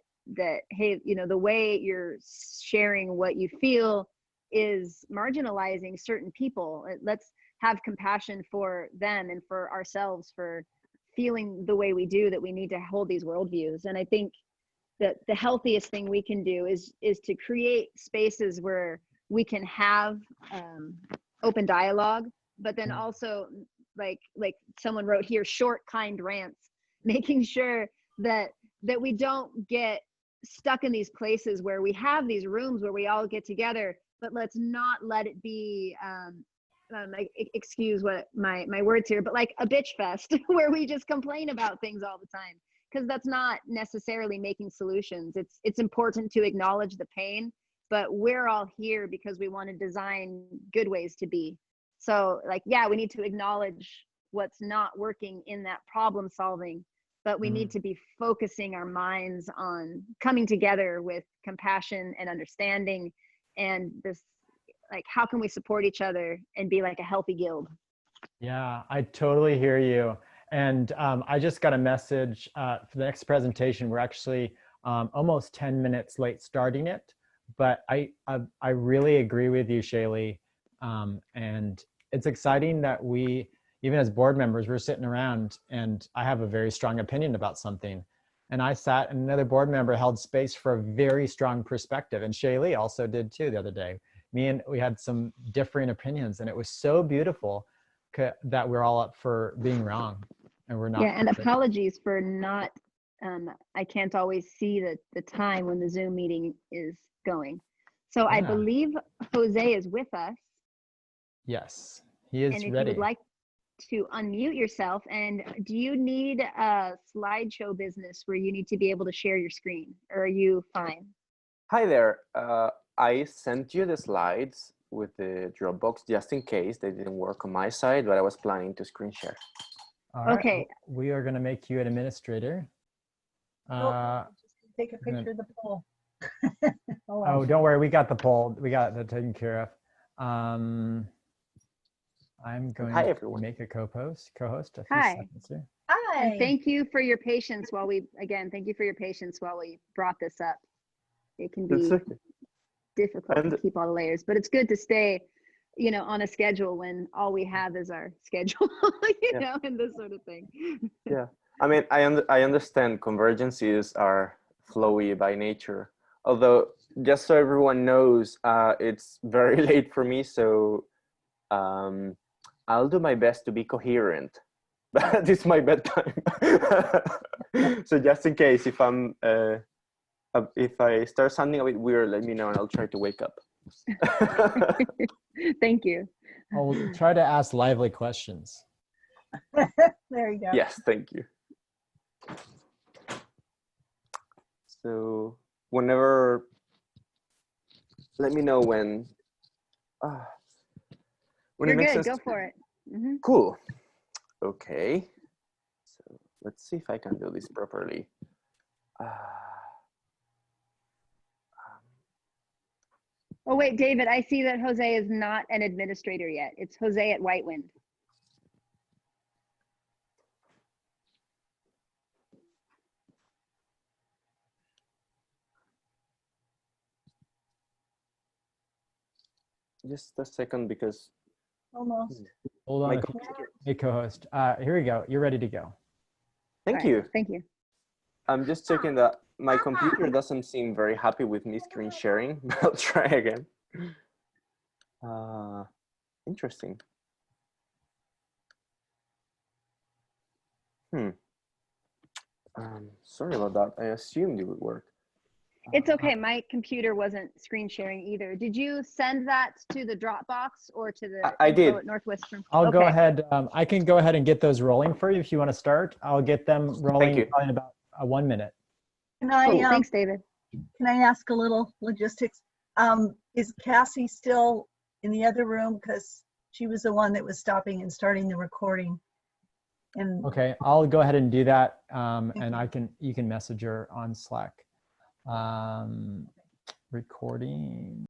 hey, you know, the way you're sharing what you feel is marginalizing certain people. Let's have compassion for them and for ourselves for feeling the way we do, that we need to hold these worldviews. And I think that the healthiest thing we can do is to create spaces where we can have open dialogue, but then also like someone wrote here, short, kind rants, making sure that we don't get stuck in these places where we have these rooms where we all get together, but let's not let it be excuse what my words here, but like a bitch fest where we just complain about things all the time, because that's not necessarily making solutions. It's important to acknowledge the pain, but we're all here because we want to design good ways to be. So like, yeah, we need to acknowledge what's not working in that problem solving, but we need to be focusing our minds on coming together with compassion and understanding, and this, like, how can we support each other and be like a healthy guild? Yeah, I totally hear you. And I just got a message for the next presentation. We're actually almost 10 minutes late starting it, but I really agree with you, Shaelee. And it's exciting that we, even as board members, we're sitting around and I have a very strong opinion about something. And I sat and another board member held space for a very strong perspective. And Shaelee also did too the other day. We had some differing opinions, and it was so beautiful that we're all up for being wrong, and we're not. Yeah, and apologies for not, I can't always see the time when the Zoom meeting is going. So yeah. I believe Jose is with us. Yes, he is ready. And if you would like to unmute yourself, and do you need a slideshow business where you need to be able to share your screen, or are you fine? Hi there. I sent you the slides with the Dropbox just in case they didn't work on my side, but I was planning to screen share. All right. Okay. We are going to make you an administrator. Just take a picture of the poll. Oh, don't worry. We got the poll. We got that taken care of. I'm going to make a co-host a few seconds here. Hi. And thank you for your patience while we brought this up. It can be difficult to keep all the layers, but it's good to stay, you know, on a schedule when all we have is our schedule, you know, and this sort of thing. Yeah, I mean, I understand convergences are flowy by nature, although just so everyone knows, it's very late for me, so I'll do my best to be coherent, but it's my bedtime. So just in case, if I start sounding a bit weird, let me know and I'll try to wake up. Thank you. I'll try to ask lively questions. There you go. Yes, thank you. So whenever, let me know when You're good, go for it. Mm-hmm. Cool. Okay. So let's see if I can do this properly. Oh wait, David, I see that Jose is not an administrator yet. It's Jose at Whitewind. Just a second, because almost. Hold on. Hey, co-host. Here we go. You're ready to go. Thank you. Thank you. I'm just checking that my computer doesn't seem very happy with me screen sharing, but I'll try again. Interesting. Sorry about that. I assumed it would work. It's okay. My computer wasn't screen sharing either. Did you send that to the Dropbox or to the I did. info at Northwestern? I'll go Okay. ahead. I can go ahead and get those rolling for you if you want to start. I'll get them rolling you. probably in about 1 minute. Can I, Cool. Thanks, David. Can I ask a little logistics? Is Cassie still in the other room? Because she was the one that was stopping and starting the recording. And Okay, I'll go ahead and do that, and you can message her on Slack. Recording.